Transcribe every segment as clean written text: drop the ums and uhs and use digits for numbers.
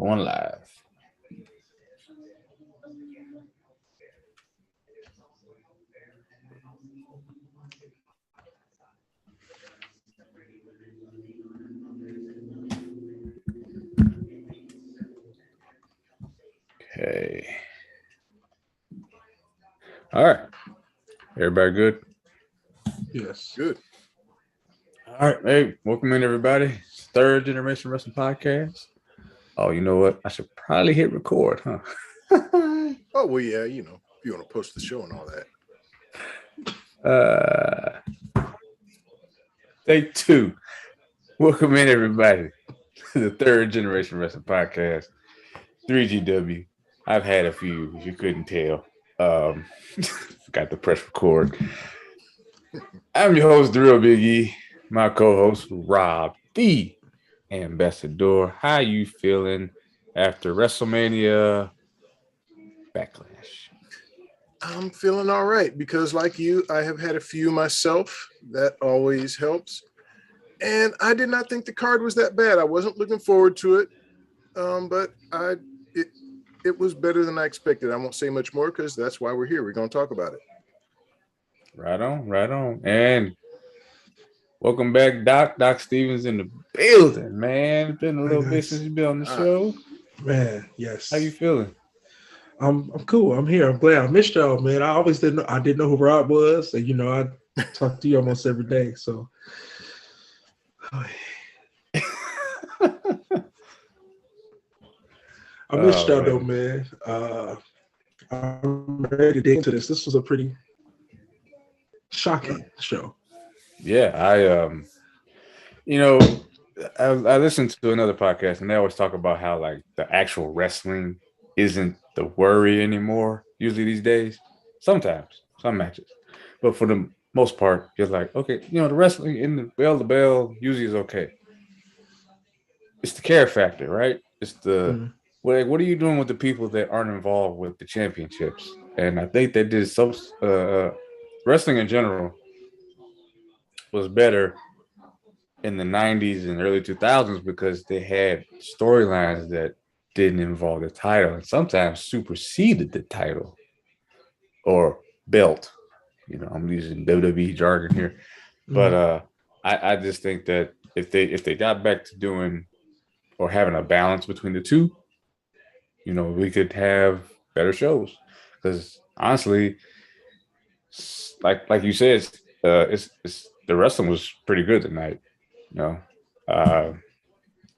Going live. Okay. All right. Everybody good? Yes. Good. All right. Hey, welcome in, everybody. It's Third Generation Wrestling Podcast. Oh, you know what? I should probably hit record, huh? Oh, well, yeah, if you want to post the show and all that. Take two. Welcome in, everybody, to the Third Generation Wrestling Podcast. 3GW. I've had a few, if you couldn't tell. Forgot to press record. I'm your host, The Real Big E. My co-host, Rob, the Ambassador. How you feeling after Wrestlemania Backlash? I'm feeling all right because, like you, I have had a few myself. That always helps. And I did not think the card was that bad. I wasn't looking forward to it, but it was better than I expected. I won't say much more because that's why we're here. We're going to talk about it. Right on, right on. And welcome back, Doc. Doc Stevens in the building, man. It's been a little bit since you've been on the show. Man, yes. How you feeling? I'm cool. I'm here. I'm glad. I missed y'all, man. I always didn't know who Rob was. And I talk to you almost every day. So I missed y'all though, man. I'm ready to dig into this. This was a pretty shocking show. Yeah, I listened to another podcast and they always talk about how like the actual wrestling isn't the worry anymore. Usually these days, sometimes some matches, but for the most part, you're like, okay, the wrestling in the bell to bell usually is okay. It's the care factor, right? It's the what are you doing with the people that aren't involved with the championships? And I think they did some wrestling in general was better in the 90s and early 2000s because they had storylines that didn't involve the title and sometimes superseded the title or belt. I'm using WWE jargon here. But I just think that if they got back to doing or having a balance between the two, we could have better shows. Because honestly, like you said, it's the wrestling was pretty good tonight.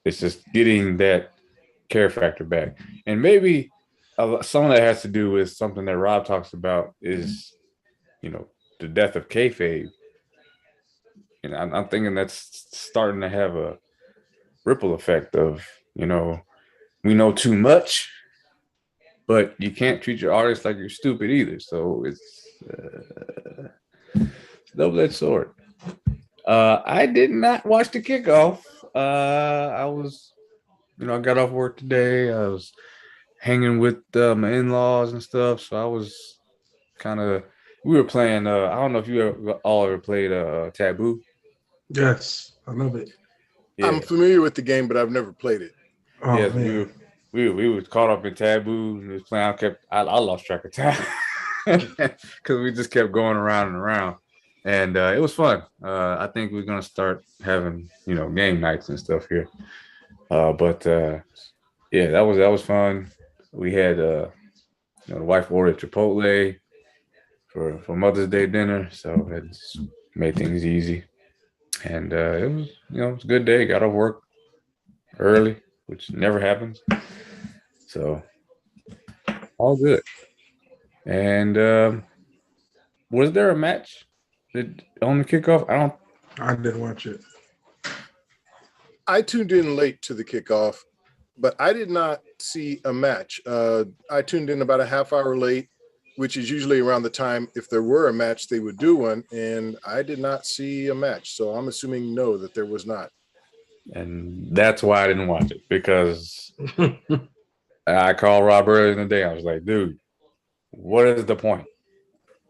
It's just getting that care factor back, and maybe some of that has to do with something that Rob talks about is, the death of kayfabe. And I'm thinking that's starting to have a ripple effect of, we know too much, but you can't treat your artist like you're stupid either. So it's double-edged sword. I did not watch the kickoff. I was, I got off work today. I was hanging with my in-laws and stuff. So I was we were playing. I don't know if you all ever played Taboo. Yes, I love it. Yeah. I'm familiar with the game, but I've never played it. Oh, yes, man. We were caught up in Taboo. And we was playing. I lost track of time because we just kept going around and around. And it was fun. I think we're gonna start having game nights and stuff here. Yeah, that was fun. We had the wife ordered Chipotle for Mother's Day dinner, so it just made things easy. And it was it was a good day. Got off work early, which never happens. So all good. And was there a match on the kickoff? I didn't watch it. I tuned in late to the kickoff, but I did not see a match. I tuned in about a half hour late, which is usually around the time if there were a match, they would do one. And I did not see a match. So I'm assuming no, that there was not. And that's why I didn't watch it, because I called Rob earlier in the day. I was like, dude, what is the point?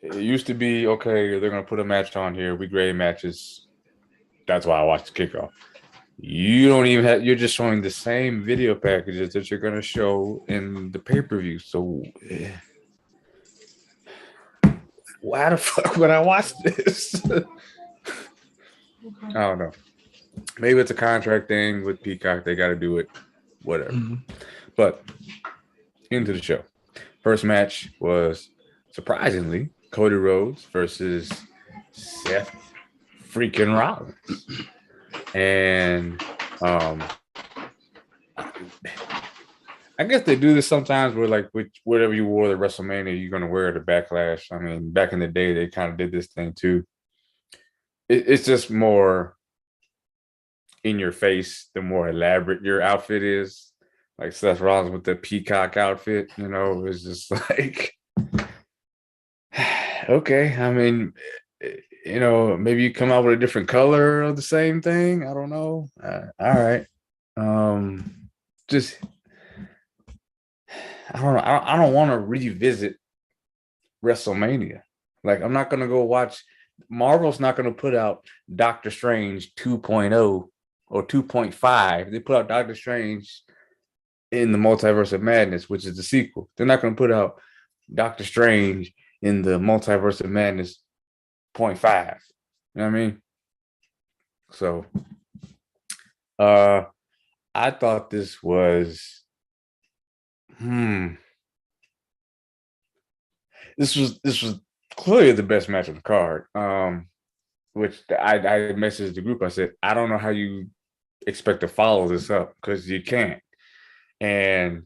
It used to be, okay, they're going to put a match on here. We grade matches. That's why I watched the kickoff. you don't even have, you're just showing the same video packages that you're going to show in the pay-per-view. So why the fuck would I watch this? I don't know. Maybe it's a contract thing with Peacock. They got to do it, whatever. Mm-hmm. But into the show. First match was surprisingly Cody Rhodes versus Seth freaking Rollins. And I guess they do this sometimes where, like, with whatever you wore to WrestleMania, you're going to wear the Backlash. I mean, back in the day, they kind of did this thing too. It's just more in your face, the more elaborate your outfit is. Like Seth Rollins with the peacock outfit, you know, it's just like, okay. I mean, you know, maybe you come out with a different color of the same thing. I don't know. All right. Just, I don't know. I don't want to revisit WrestleMania. Like, I'm not going to go watch. Marvel's not going to put out Doctor Strange 2.0 or 2.5. They put out Doctor Strange in the Multiverse of Madness, which is the sequel. They're not going to put out Doctor Strange in the Multiverse of Madness 0.5. You know what I mean? So, I thought this was, this was clearly the best match on the card. Which I messaged the group. I said, I don't know how you expect to follow this up because you can't. And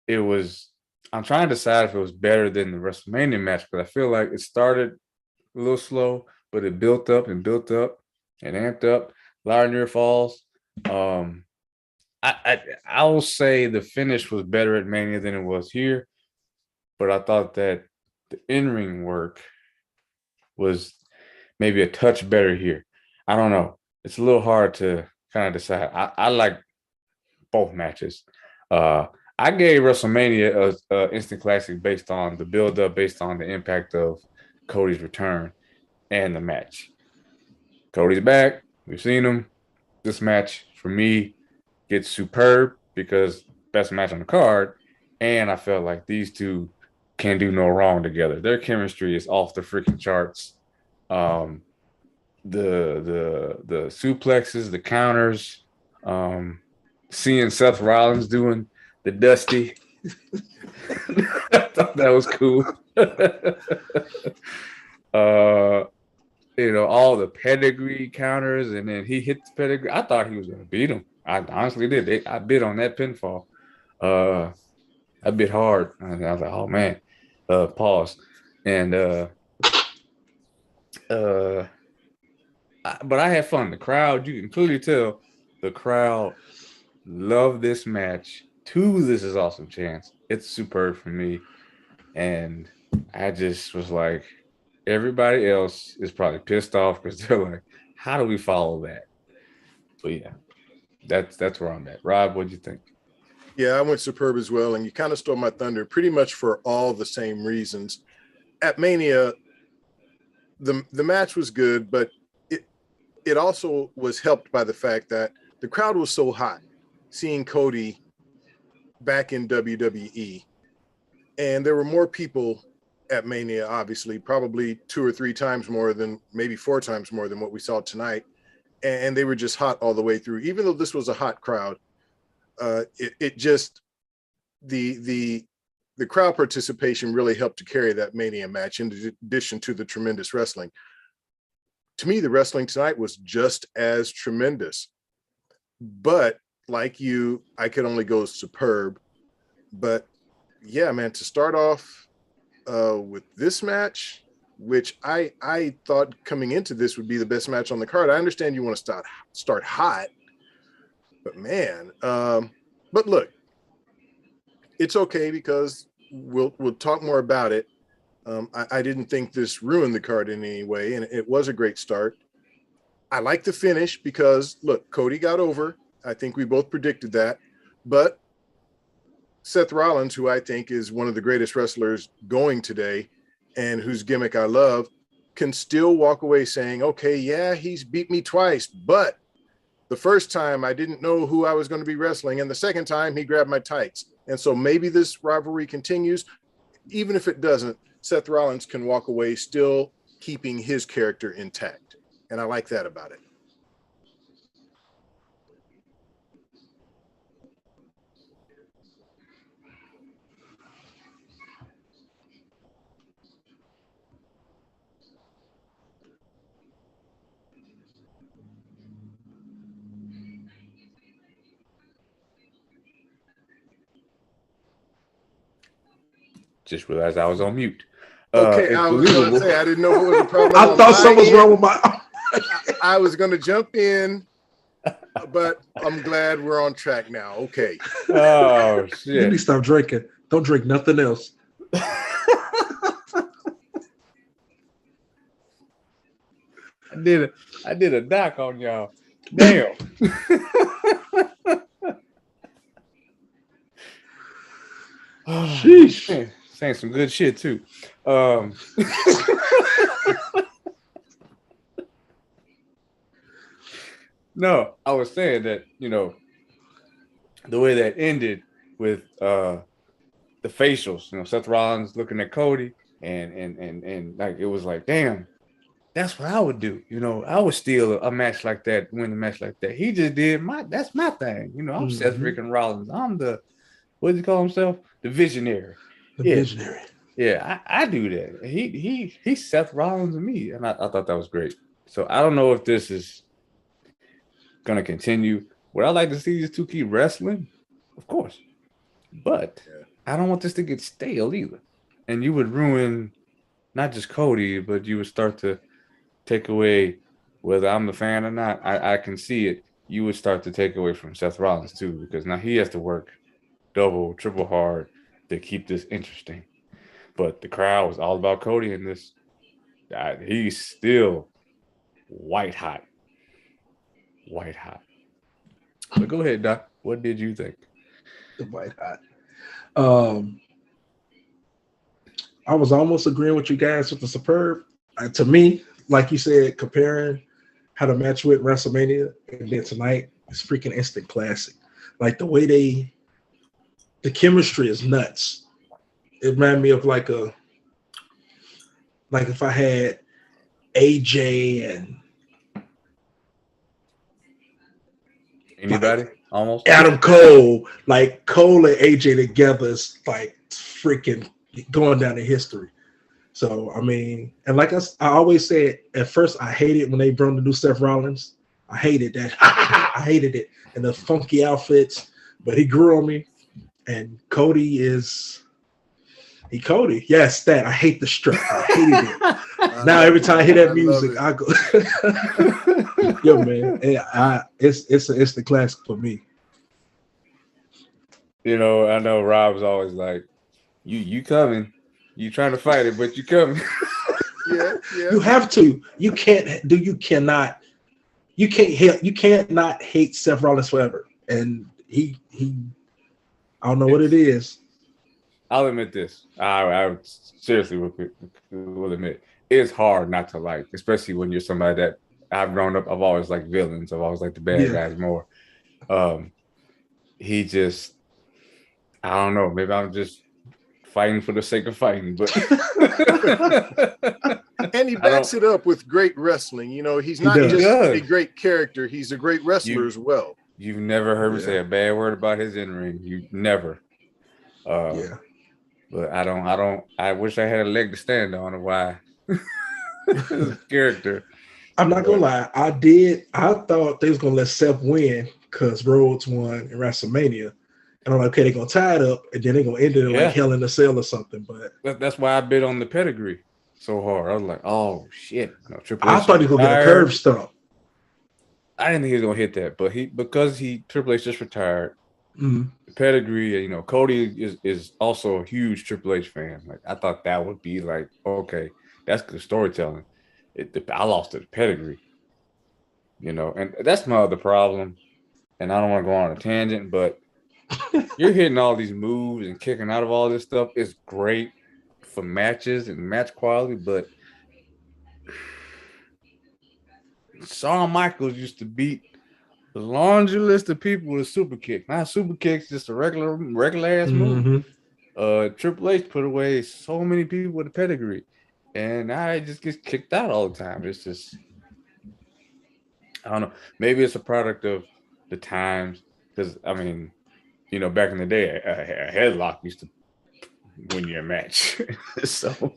it was, I'm trying to decide if it was better than the WrestleMania match, but I feel like it started a little slow, but it built up and built up and amped up. A lot of near falls. I will say the finish was better at Mania than it was here, but I thought that the in-ring work was maybe a touch better here. I don't know. It's a little hard to kind of decide. I like both matches. I gave WrestleMania a instant classic based on the build-up, based on the impact of Cody's return and the match. Cody's back. We've seen him. This match, for me, gets superb because best match on the card. And I felt like these two can do no wrong together. Their chemistry is off the freaking charts. The suplexes, the counters, seeing Seth Rollins doing the Dusty. I thought that was cool. You know, all the pedigree counters, and then he hit the pedigree. I thought he was going to beat him. I honestly did. I bid on that pinfall. I bit hard. I was like, oh man. Pause. And but I had fun. The crowd, you can clearly tell the crowd loved this match. This is awesome chance. It's superb for me. And I just was like, everybody else is probably pissed off because they're like, how do we follow that? But yeah, that's where I'm at. Rob, what'd you think? Yeah, I went superb as well. And you kind of stole my thunder pretty much for all the same reasons. At Mania, the match was good, but it also was helped by the fact that the crowd was so hot seeing Cody back in WWE. And there were more people at Mania, obviously, probably 2 or 3 times more than, maybe 4 times more than what we saw tonight. And they were just hot all the way through. Even though this was a hot crowd, it just, the crowd participation really helped to carry that Mania match, in addition to the tremendous wrestling. To me, the wrestling tonight was just as tremendous. But like you, I could only go superb. But yeah, man, to start off with this match, which I thought coming into this would be the best match on the card. I understand you want to start hot, but man, but look, it's okay because we'll talk more about it. I didn't think this ruined the card in any way, and it was a great start. I like the finish because, look, Cody got over. I think we both predicted that. But Seth Rollins, who I think is one of the greatest wrestlers going today and whose gimmick I love, can still walk away saying, okay, yeah, he's beat me twice, but The first time I didn't know who I was going to be wrestling, and the second time he grabbed my tights. And so maybe this rivalry continues. Even if it doesn't, Seth Rollins can walk away still keeping his character intact. And I like that about it. Just realized I was on mute. Okay, I was going to say, I didn't know if it was a problem. I thought something was wrong with my. I was going to jump in, but I'm glad we're on track now. Okay. Oh, shit. You need to stop drinking. Don't drink nothing else. I did a doc on y'all. Damn. Sheesh. Saying some good shit too. No, I was saying that, the way that ended with the facials, Seth Rollins looking at Cody and like it was like, damn, that's what I would do. I would steal a match like that, win a match like that. He just did that's my thing. I'm Seth freaking Rollins. I'm what does he call himself? The visionary. Visionary. Yeah, I do that. He's Seth Rollins and me. And I thought that was great. So I don't know if this is gonna continue. Would I like to see these two keep wrestling? Of course. But I don't want this to get stale either. And you would ruin not just Cody, but you would start to take away, whether I'm the fan or not, I can see it. You would start to take away from Seth Rollins too, because now he has to work double, triple hard to keep this interesting. But the crowd was all about Cody in this. He's still white hot. White hot. But go ahead, Doc. What did you think? The white hot. I was almost agreeing with you guys with the Superb. To me, like you said, comparing how the match went WrestleMania and then tonight is freaking instant classic. Like the way the chemistry is nuts. It reminded me of like if I had AJ and anybody almost Adam Cole, like Cole and AJ together is like freaking going down in history. So I mean, and like I always said, at first I hated when they brought the new Seth Rollins. I hated that. I hated it and the funky outfits, but he grew on me. And Cody is Cody. Yes, that I hate the strut. I hated it. Now every time I hear that music, I go, yo man, it's the classic for me. I know Rob's always like, you coming, you trying to fight it, but you coming. Yeah. You have to. You cannot not hate Seth Rollins forever. And he I don't know what it is. I'll admit this. I seriously will admit it's hard not to like, especially when you're somebody that I've grown up. I've always liked villains. I've always liked the bad guys more. He just, I don't know. Maybe I'm just fighting for the sake of fighting, but and he backs it up with great wrestling. He's not just a great character; he's a great wrestler as well. You've never heard me say a bad word about his in-ring. You never. But I wish I had a leg to stand on of why his character. I'm not gonna lie. I thought they was gonna let Seth win because Rhodes won in WrestleMania. And I'm like, okay, they're gonna tie it up and then they're gonna end it like Hell in a Cell or something. But that's why I bid on the pedigree so hard. I was like, oh shit. Triple H I thought he was gonna get a curve stomp. I didn't think he was gonna hit that, but because Triple H just retired. The pedigree, Cody is also a huge Triple H fan. Like I thought that would be like, okay, that's good storytelling. I lost the pedigree, and that's my other problem. And I don't want to go on a tangent, but you're hitting all these moves and kicking out of all this stuff. It's great for matches and match quality, but Shawn Michaels used to beat The laundry list of people with super kick. Not super kicks, just a regular ass move. Triple H put away so many people with a pedigree, and now he just gets kicked out all the time. It's just, I don't know. Maybe it's a product of the times, because I mean, back in the day, a headlock used to win your match. So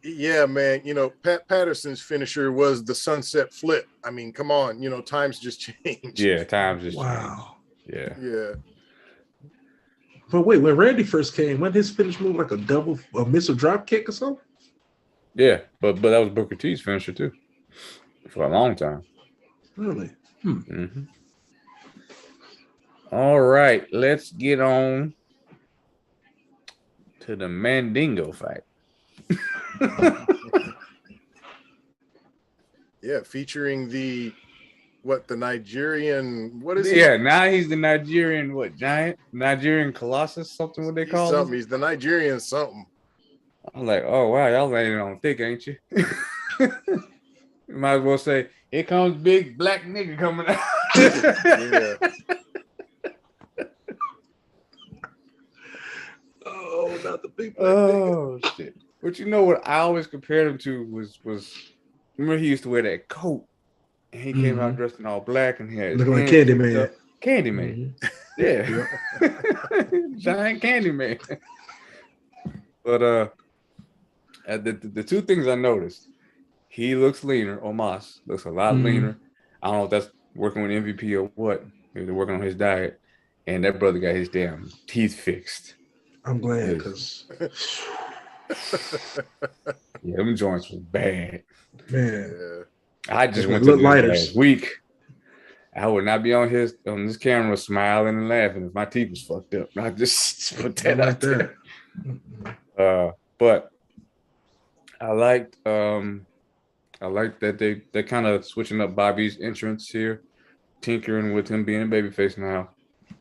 yeah, man. Pat Patterson's finisher was the sunset flip. I mean, come on. Times just changed. Yeah, times just wow. changed. Yeah. But wait, when Randy first came, wasn't his finish move like a missile drop kick or something? Yeah, but that was Booker T's finisher too, for a long time. Really? Mm-hmm. All right, let's get on to the Mandingo fight. Yeah, featuring the Nigerian, what is he? Yeah, now he's the Nigerian, giant? Nigerian Colossus, something what they call him? He's the Nigerian something. I'm like, oh, wow, y'all landing on thick, ain't you? You might as well say, here comes big black nigga coming out. Yeah. Oh, not the big black nigga. Shit. But what I always compared him to was remember he used to wear that coat, and he came out dressed in all black, and he had looking like Candyman. Candyman. Yeah. Giant Candyman. But the two things I noticed, he looks leaner. Omos looks a lot leaner. I don't know if that's working with MVP or what. Maybe they're working on his diet. And that brother got his damn teeth fixed. I'm glad, because yeah, them joints was bad. Man. I just went to last week. I would not be on this camera smiling and laughing if my teeth was fucked up. I just put that out there. But I liked that they kind of switching up Bobby's entrance here, tinkering with him being a babyface now.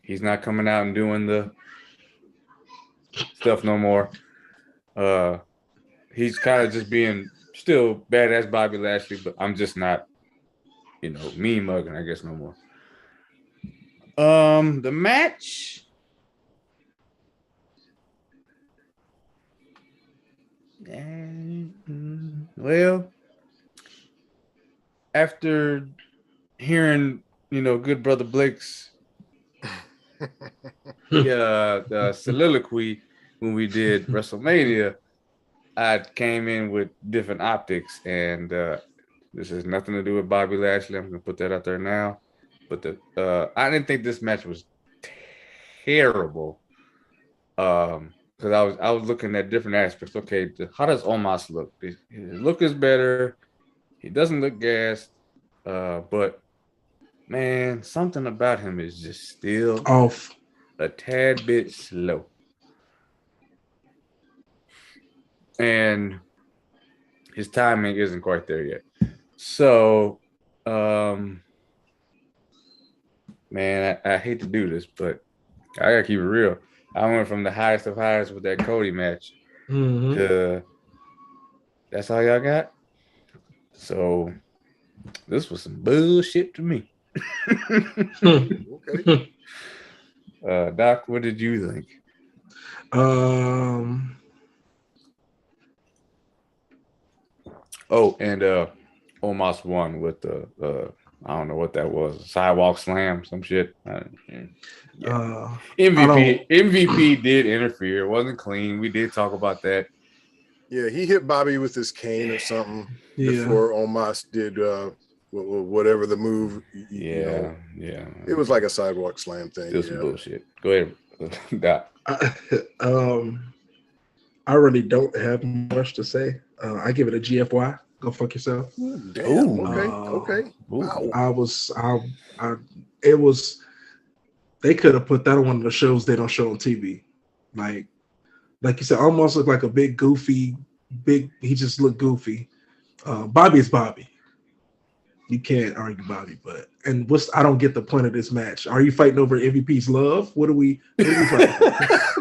He's not coming out and doing the stuff no more. He's kind of just being still badass Bobby Lashley, but I'm just not, mean mugging, I guess, no more. The match. Well, after hearing, good brother Blake's the soliloquy when we did WrestleMania, I came in with different optics, and this has nothing to do with Bobby Lashley. I'm gonna put that out there now. But I didn't think this match was terrible. Because I was looking at different aspects. Okay, how does Omos look? His look is better. He doesn't look gassed. But man, something about him is just still off, a tad bit slow. And his timing isn't quite there yet. So, man, I hate to do this, but I gotta keep it real. I went from the highest of highs with that Cody match to that's all y'all got. So this was some bullshit to me. Okay. Doc, what did you think? Oh, and Omos won with the I don't know what that was, sidewalk slam, some shit. MVP did interfere. It wasn't clean. We did talk about that. Yeah, he hit Bobby with his cane or something before Omos did whatever the move. Yeah. It was like a sidewalk slam thing. It was some bullshit. Go ahead, Doc. I really don't have much to say. I give it a GFY. Go fuck yourself. Damn. Okay. Wow. It was. They could have put that on one of the shows they don't show on TV. Like you said, almost looked like a big goofy. He just looked goofy. Bobby is Bobby. You can't argue Bobby, I don't get the point of this match. Are you fighting over MVP's love? What are we fighting?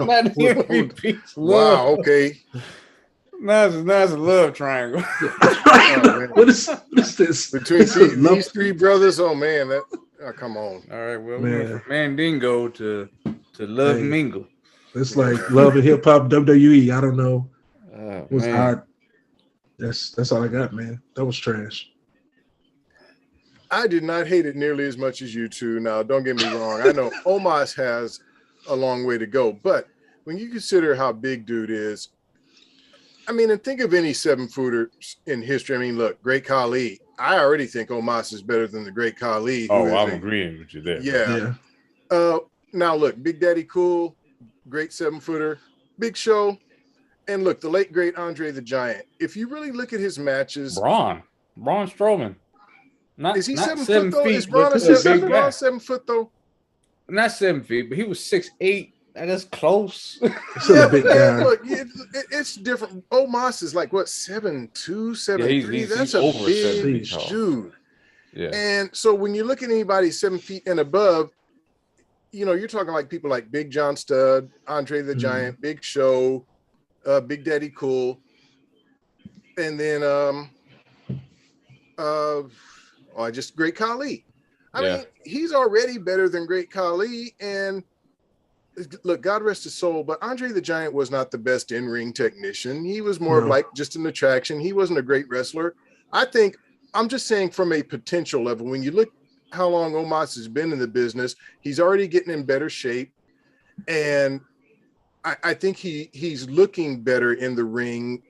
Not MVP's love. Wow, okay. Now it's a love triangle. What is this? Between these three brothers, oh man, Oh, come on. All right, well, we went Man. from Mandingo to Love Hey. Mingle. It's like Love and Hip Hop WWE. I don't know. Oh, It was man. odd. That's all I got, man. That was trash. I did not hate it nearly as much as you two. Now, don't get me wrong. I know Omos has a long way to go, but when you consider how big dude is, I mean, and think of any 7-footer in history. I mean, look, Great Khali. I already think Omos is better than the Great Khali. Oh, I'm agreeing with you there. Yeah. Now, look, Big Daddy Cool, great 7-footer, Big Show, and look, the late, great Andre the Giant. If you really look at his matches. Braun Strowman. Is he not 7 foot though? feet, Is Braun but is big guy. Braun 7 foot though? Not 7 feet, but he was 6'8". That's close. Still a big guy. Look, it's different. Omos is like what 7'2", 7'3". That's a over big 7 feet dude. Yeah. And so when you look at anybody 7 feet and above, you know, you're talking like people like Big John Studd, Andre the Giant, Big Show, Big Daddy Cool, and then just Great Khali. I mean, he's already better than Great Khali. And look, God rest his soul, but Andre the Giant was not the best in-ring technician. He was more of like just an attraction. He wasn't a great wrestler. I think, I'm just saying from a potential level, when you look how long Omos has been in the business, he's already getting in better shape. And I think he's looking better in the ring.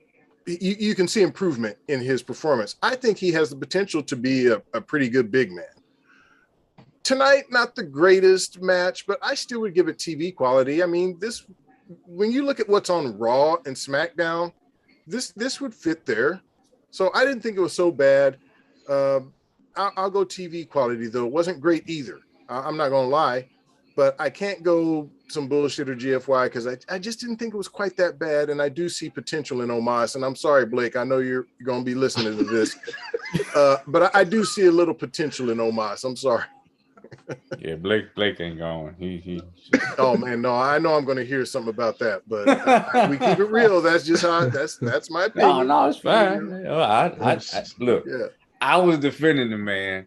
You can see improvement in his performance. I think he has the potential to be a pretty good big man. Tonight, not the greatest match, but I still would give it TV quality. I mean, when you look at what's on Raw and SmackDown, this would fit there. So I didn't think it was so bad. I'll go TV quality, though. It wasn't great either. I'm not going to lie, but I can't go some bullshit or GFY because I just didn't think it was quite that bad. And I do see potential in Omos. And I'm sorry, Blake, I know you're going to be listening to this, but I do see a little potential in Omos. I'm sorry. Yeah, Blake ain't going. He Oh man, no, I know I'm going to hear something about that, but we keep it real. That's just how that's my opinion. No, it's fine. I look. Yeah. I was defending the man.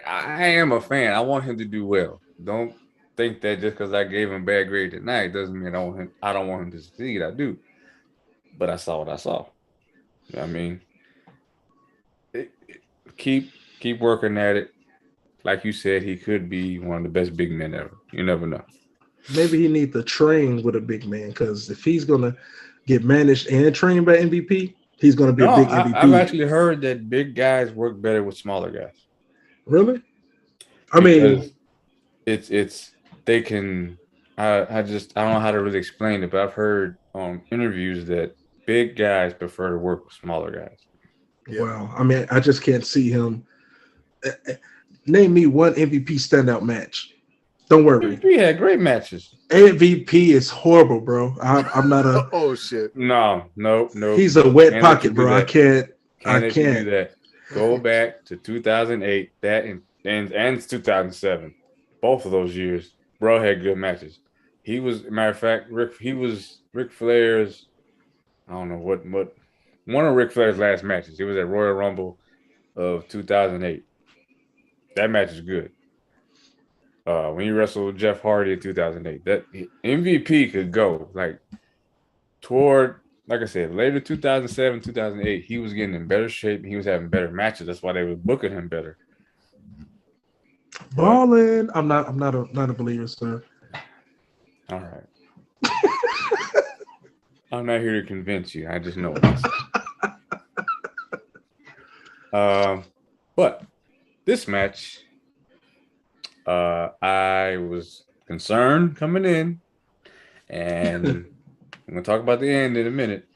I am a fan. I want him to do well. Don't think that just because I gave him a bad grade tonight doesn't mean I don't want him to succeed. I do, but I saw what I saw. You know what I mean, keep working at it. Like you said, he could be one of the best big men ever. You never know. Maybe he needs to train with a big man, because if he's gonna get managed and trained by MVP, he's gonna be a big MVP. I've actually heard that big guys work better with smaller guys. Really? I mean, it's they can. I don't know how to really explain it, but I've heard on interviews that big guys prefer to work with smaller guys. Well, I mean, I just can't see him. Name me one MVP standout match. Don't worry. MVP had great matches. MVP is horrible, bro. I'm not a. Oh shit. No. He's a wet pocket, bro. I can't. Do that. Go back to 2008. That and 2007. Both of those years, bro had good matches. He was, matter of fact, Ric Flair's. I don't know what one of Ric Flair's last matches. He was at Royal Rumble of 2008. That match is good. When he wrestled Jeff Hardy in 2008, that MVP could go like toward, like I said, later 2007, 2008. He was getting in better shape. And he was having better matches. That's why they were booking him better. Ballin'. I'm not a believer, sir. All right. I'm not here to convince you. I just know. But this match, I was concerned coming in, and I'm going to talk about the end in a minute,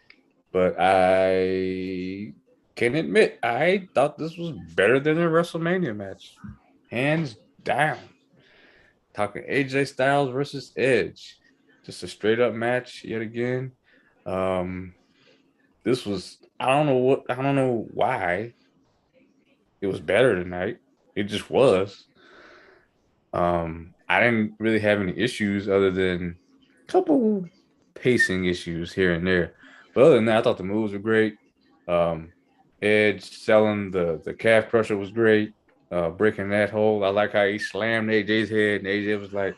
but I can admit I thought this was better than a WrestleMania match. Hands down. Talking AJ Styles versus Edge. Just a straight up match yet again. This was, I don't know why it was better tonight. It just was. I didn't really have any issues other than a couple pacing issues here and there. But other than that, I thought the moves were great. Edge selling the calf crusher was great. breaking that hold. I like how he slammed AJ's head, and AJ was like,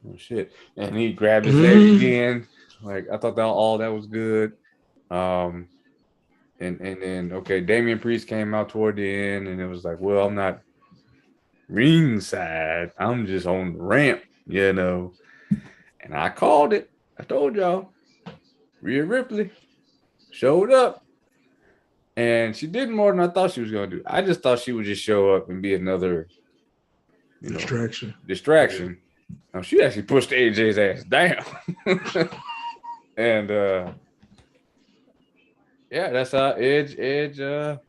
"Oh shit!" And he grabbed his leg again. Like I thought all that was good. Um, and then okay, Damian Priest came out toward the end, and it was like, well, I'm not ringside. I'm just on the ramp, you know. And I called it. I told y'all, Rhea Ripley showed up. And she did more than I thought she was gonna do. I just thought she would just show up and be another, distraction. No, she actually pushed AJ's ass down. And yeah, that's how Edge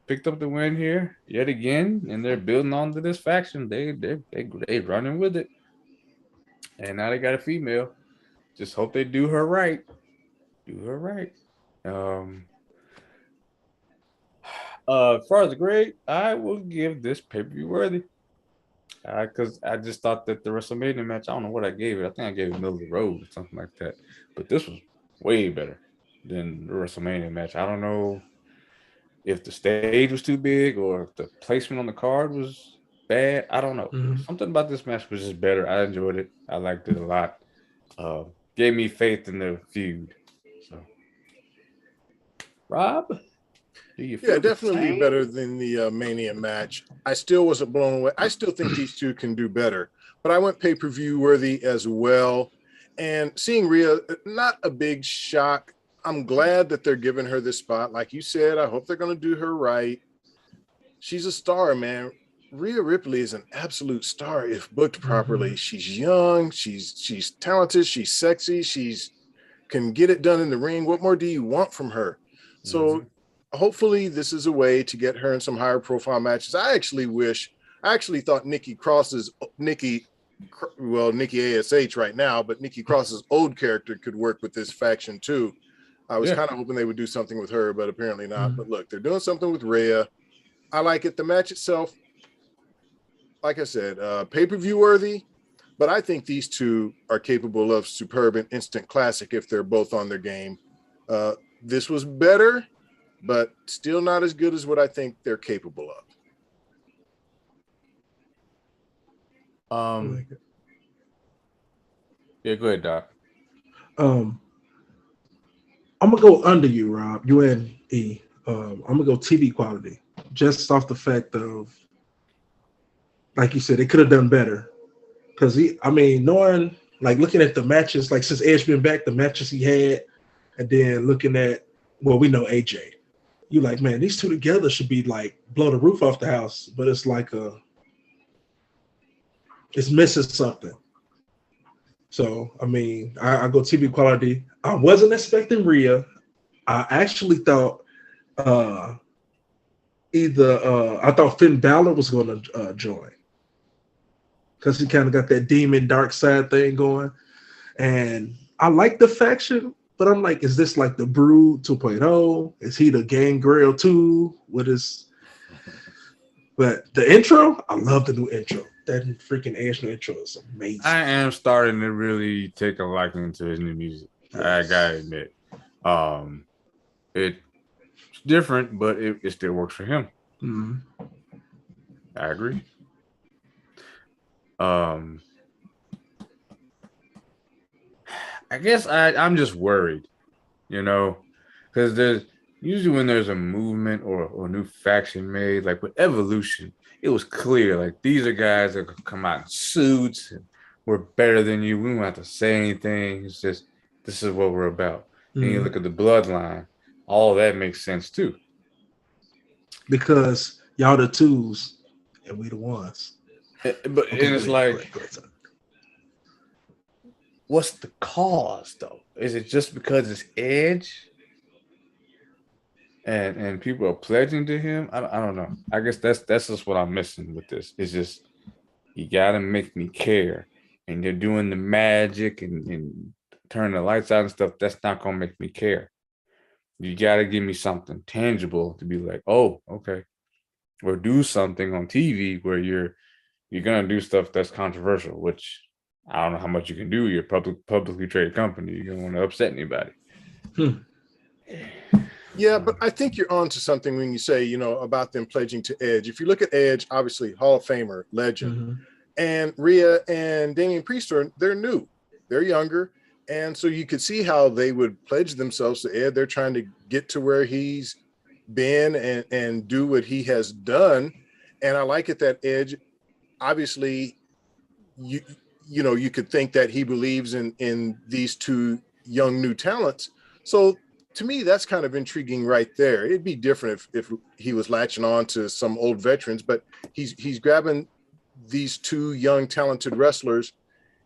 picked up the win here yet again, and they're building onto this faction. They running with it, and now they got a female. Just hope they do her right. Do her right. As far as the grade, I will give this pay-per-view worthy. Because I just thought that the WrestleMania match, I don't know what I gave it. I think I gave it middle of the road or something like that. But this was way better than the WrestleMania match. I don't know if the stage was too big or if the placement on the card was bad. I don't know. Something about this match was just better. I enjoyed it. I liked it a lot. Gave me faith in the feud. So, Rob? Yeah, definitely better than the Mania match. I still wasn't blown away. I still think these two can do better, but I went pay-per-view worthy as well. And seeing Rhea, not a big shock. I'm glad that they're giving her this spot. Like you said, I hope they're going to do her right. She's a star, man. Rhea Ripley is an absolute star if booked properly. She's young, she's talented, she's sexy, she's can get it done in the ring. What more do you want from her? So hopefully this is a way to get her in some higher profile matches. I actually thought Nikki ASH right now, but Nikki Cross's old character could work with this faction too. I was kind of hoping they would do something with her, but apparently not. But look, they're doing something with Rhea. I like it. The match itself, like I said, pay-per-view worthy, but I think these two are capable of superb and instant classic if they're both on their game. This was better, but still not as good as what I think they're capable of. Yeah, go ahead, Doc. I'm gonna go under you, Rob. You and E. I'm gonna go TV quality, just off the fact of, like you said, they could have done better. Because knowing, like looking at the matches, like since Edge been back, the matches he had, and then looking at, well, we know AJ. You like, man, these two together should be like blow the roof off the house, but it's like it's missing something. So I go TV quality. I wasn't expecting Rhea. I actually thought I thought Finn Balor was going to join because he kind of got that demon dark side thing going, and I like the faction. But I'm like, is this like the Brood 2.0? Is he the Gangrel 2? What is? But the intro, I love the new intro. That freaking Edge new intro is amazing. I am starting to really take a liking to his new music. Yes. I gotta admit, it's different, but it still works for him. I agree. I guess I'm just worried, because there's usually when there's a movement or a new faction made, like with Evolution, it was clear, like these are guys that could come out in suits and we're better than you. We don't have to say anything. It's just, this is what we're about. And you look at the Bloodline, all of that makes sense too. Because y'all the twos and we the ones. And it's like, what's the cause though? Is it just because it's Edge and people are pledging to him? I don't know. I guess that's just what I'm missing with this. It's just, you gotta make me care, and you're doing the magic and turn the lights out and stuff. That's not gonna make me care. You gotta give me something tangible to be like, oh, okay, or do something on TV where you're gonna do stuff that's controversial, which I don't know how much you can do. You're a publicly traded company. You don't want to upset anybody. Yeah, but I think you're on to something when you say, you know, about them pledging to Edge. If you look at Edge, obviously Hall of Famer, legend, and Rhea and Damian Priest they're new, they're younger, and so you could see how they would pledge themselves to Ed. They're trying to get to where he's been and do what he has done, and I like it that Edge, obviously, you know, you could think that he believes in these two young new talents. So to me, that's kind of intriguing right there. It'd be different if he was latching on to some old veterans, but he's grabbing these two young talented wrestlers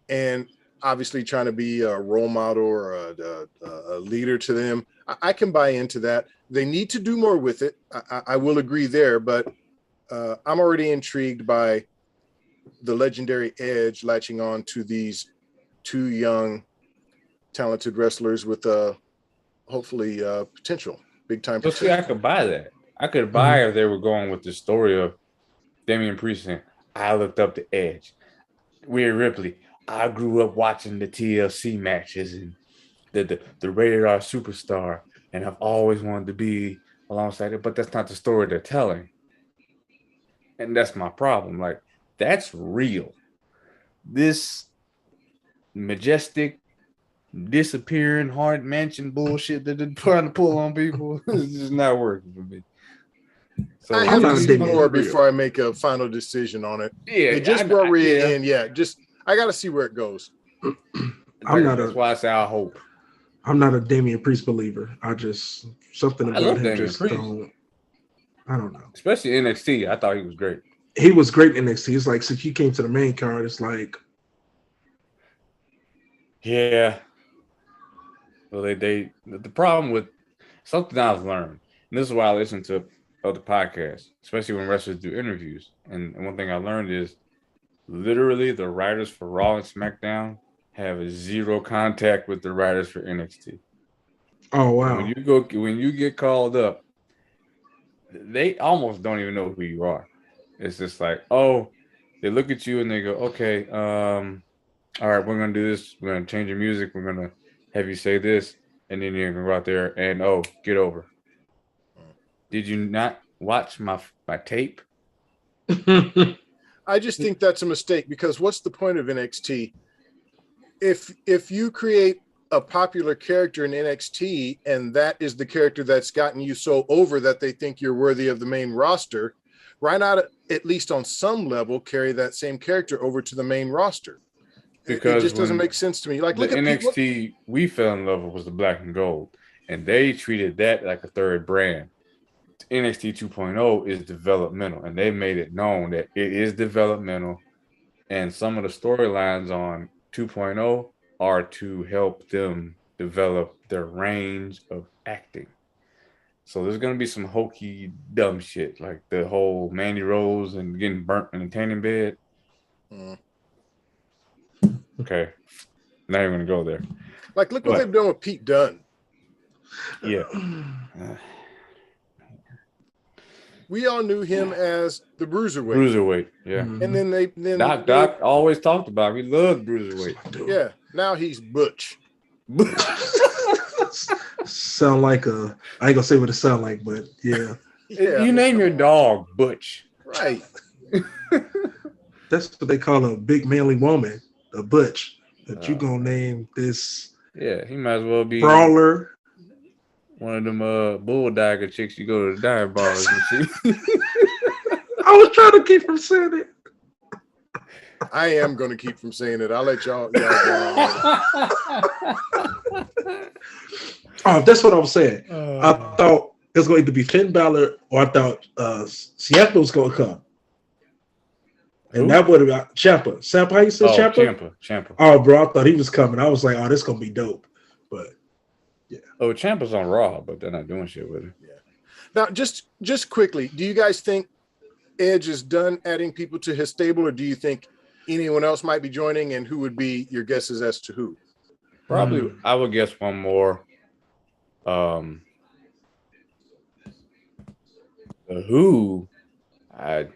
and obviously trying to be a role model or a leader to them. I can buy into that. They need to do more with it. I will agree there, but I'm already intrigued by the legendary Edge latching on to these two young talented wrestlers with hopefully potential, big time But see, potential. I could buy that. I could buy if they were going with the story of Damian Priest saying, I looked up to Edge. Rhea Ripley, I grew up watching the TLC matches and the rated R superstar, and I've always wanted to be alongside it, but that's not the story they're telling. And that's my problem. Like, that's real. This majestic, disappearing, hard mansion bullshit that they're trying to pull on people is just not working for me. So I have to see more real. before I make a final decision on it. Yeah, They just brought Rhea in. yeah. Yeah, I got to see where it goes. That's why I say I hope. I'm not a Damian Priest believer. I just something about him just don't. I don't know. Especially NXT, I thought he was great. He was great in NXT. It's like since he came to the main card, it's like, yeah. Well, the problem with something I've learned, and this is why I listen to other podcasts, especially when wrestlers do interviews. And one thing I learned is literally the writers for Raw and SmackDown have zero contact with the writers for NXT. oh wow. When you get called up, they almost don't even know who you are. It's just like, oh, they look at you and they go, okay, all right, we're gonna do this. We're gonna change your music. We're gonna have you say this, and then you're gonna go out there and get over. Did you not watch my tape? I just think that's a mistake because what's the point of NXT? If you create a popular character in NXT and that is the character that's gotten you so over that they think you're worthy of the main roster, why not at least on some level carry that same character over to the main roster? Because it just doesn't make sense to me. Like, look at NXT we fell in love with was the black and gold, and they treated that like a third brand. NXT 2.0 is developmental, and they made it known that it is developmental, and some of the storylines on 2.0 are to help them develop their range of acting. So there's going to be some hokey, dumb shit, like the whole Mandy Rose and getting burnt in a tanning bed. Okay. Not even going to go there. Like, look what they've done with Pete Dunne. Yeah. We all knew him as the Bruiserweight. Bruiserweight, yeah. And then Doc always talked about him. He loved Bruiserweight. Yeah. Now he's Butch. Sound like I ain't gonna say what it sound like, but yeah. You name your dog Butch. Right. That's what they call a big manly woman, a butch. That you gonna name this? Yeah, he might as well be brawler. One of them bulldogger chicks you go to the dive bars and see. I was trying to keep from saying it. I am going to keep from saying it. I'll let y'all go on. Oh, that's what I was saying. I thought it was going to be Finn Balor, or I thought Ciampa was going to come. And that would have been Ciampa. Ciampa, how you say Ciampa? Ciampa. Oh, bro, I thought he was coming. I was like, oh, this is going to be dope. But, yeah. Oh, Ciampa's on Raw, but they're not doing shit with him. Yeah. Now, just quickly, do you guys think Edge is done adding people to his stable, or do you think anyone else might be joining, and who would be your guesses as to who? Probably, I would guess one more. Who I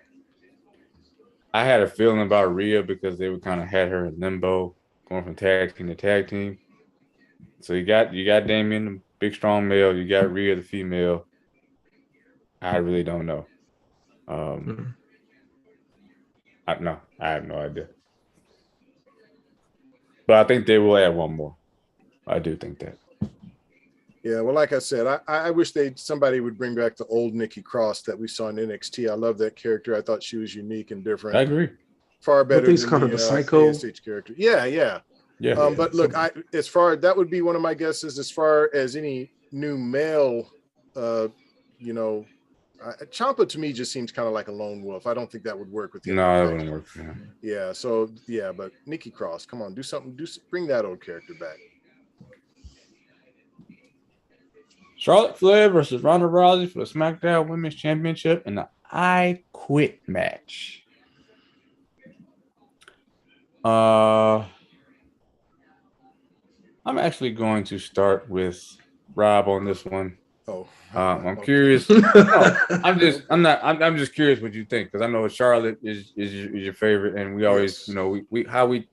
had a feeling about Rhea because they would kind of had her in limbo, going from tag team to tag team. So you got Damian big strong male. You got Rhea the female. I really don't know. I have no idea. But I think they will add one more. I do think that. Yeah, well, like I said, I wish somebody would bring back the old Nikki Cross that we saw in NXT. I love that character. I thought she was unique and different. I agree. Far better than the Psycho ASH character. Yeah. But look, that would be one of my guesses as far as any new male. Ciampa to me just seems kind of like a lone wolf. I don't think that would work with him. No, that wouldn't work for him. Yeah. So yeah, but Nikki Cross, come on, do something. Bring that old character back. Charlotte Flair versus Ronda Rousey for the SmackDown Women's Championship in the I Quit match. I'm actually going to start with Rob on this one. Oh, I'm curious. I'm just curious what you think, because I know Charlotte is your favorite, and we always, we how we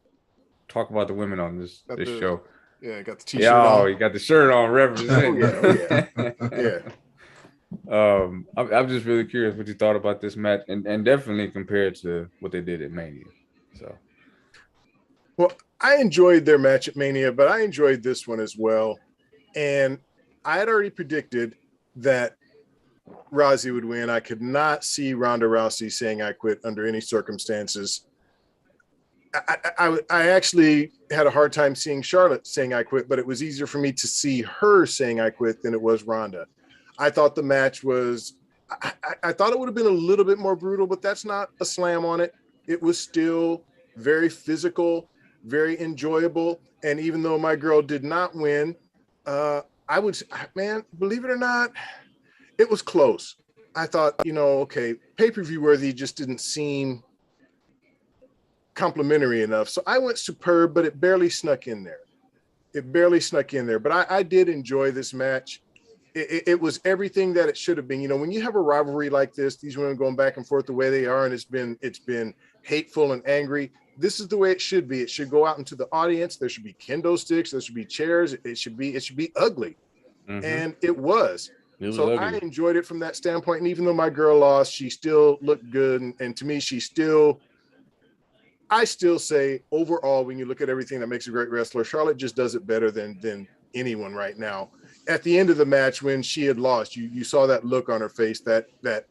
talk about the women on this show. Yeah, got the t-shirt on. You got the shirt on, representing. Yeah. I'm just really curious what you thought about this match, and definitely compared to what they did at Mania. So, well, I enjoyed their match at Mania, but I enjoyed this one as well. And I had already predicted that Rousey would win. I could not see Ronda Rousey saying I quit under any circumstances. I actually had a hard time seeing Charlotte saying I quit, but it was easier for me to see her saying I quit than it was Ronda. I thought the match was, I thought it would have been a little bit more brutal, but that's not a slam on it. It was still very physical, very enjoyable. And even though my girl did not win, believe it or not, it was close. I thought, okay, pay-per-view worthy just didn't seem complimentary enough. So I went superb, but it barely snuck in there. But I did enjoy this match. It was everything that it should have been. When you have a rivalry like this, these women going back and forth the way they are, and it's been hateful and angry. This is the way it should be. It should go out into the audience. There should be kendo sticks. There should be chairs. It should be ugly. Mm-hmm. And it was. So ugly. I enjoyed it from that standpoint. And even though my girl lost, she still looked good. And to me, I still say overall, when you look at everything that makes a great wrestler, Charlotte just does it better than anyone right now. At the end of the match, when she had lost, you saw that look on her face, that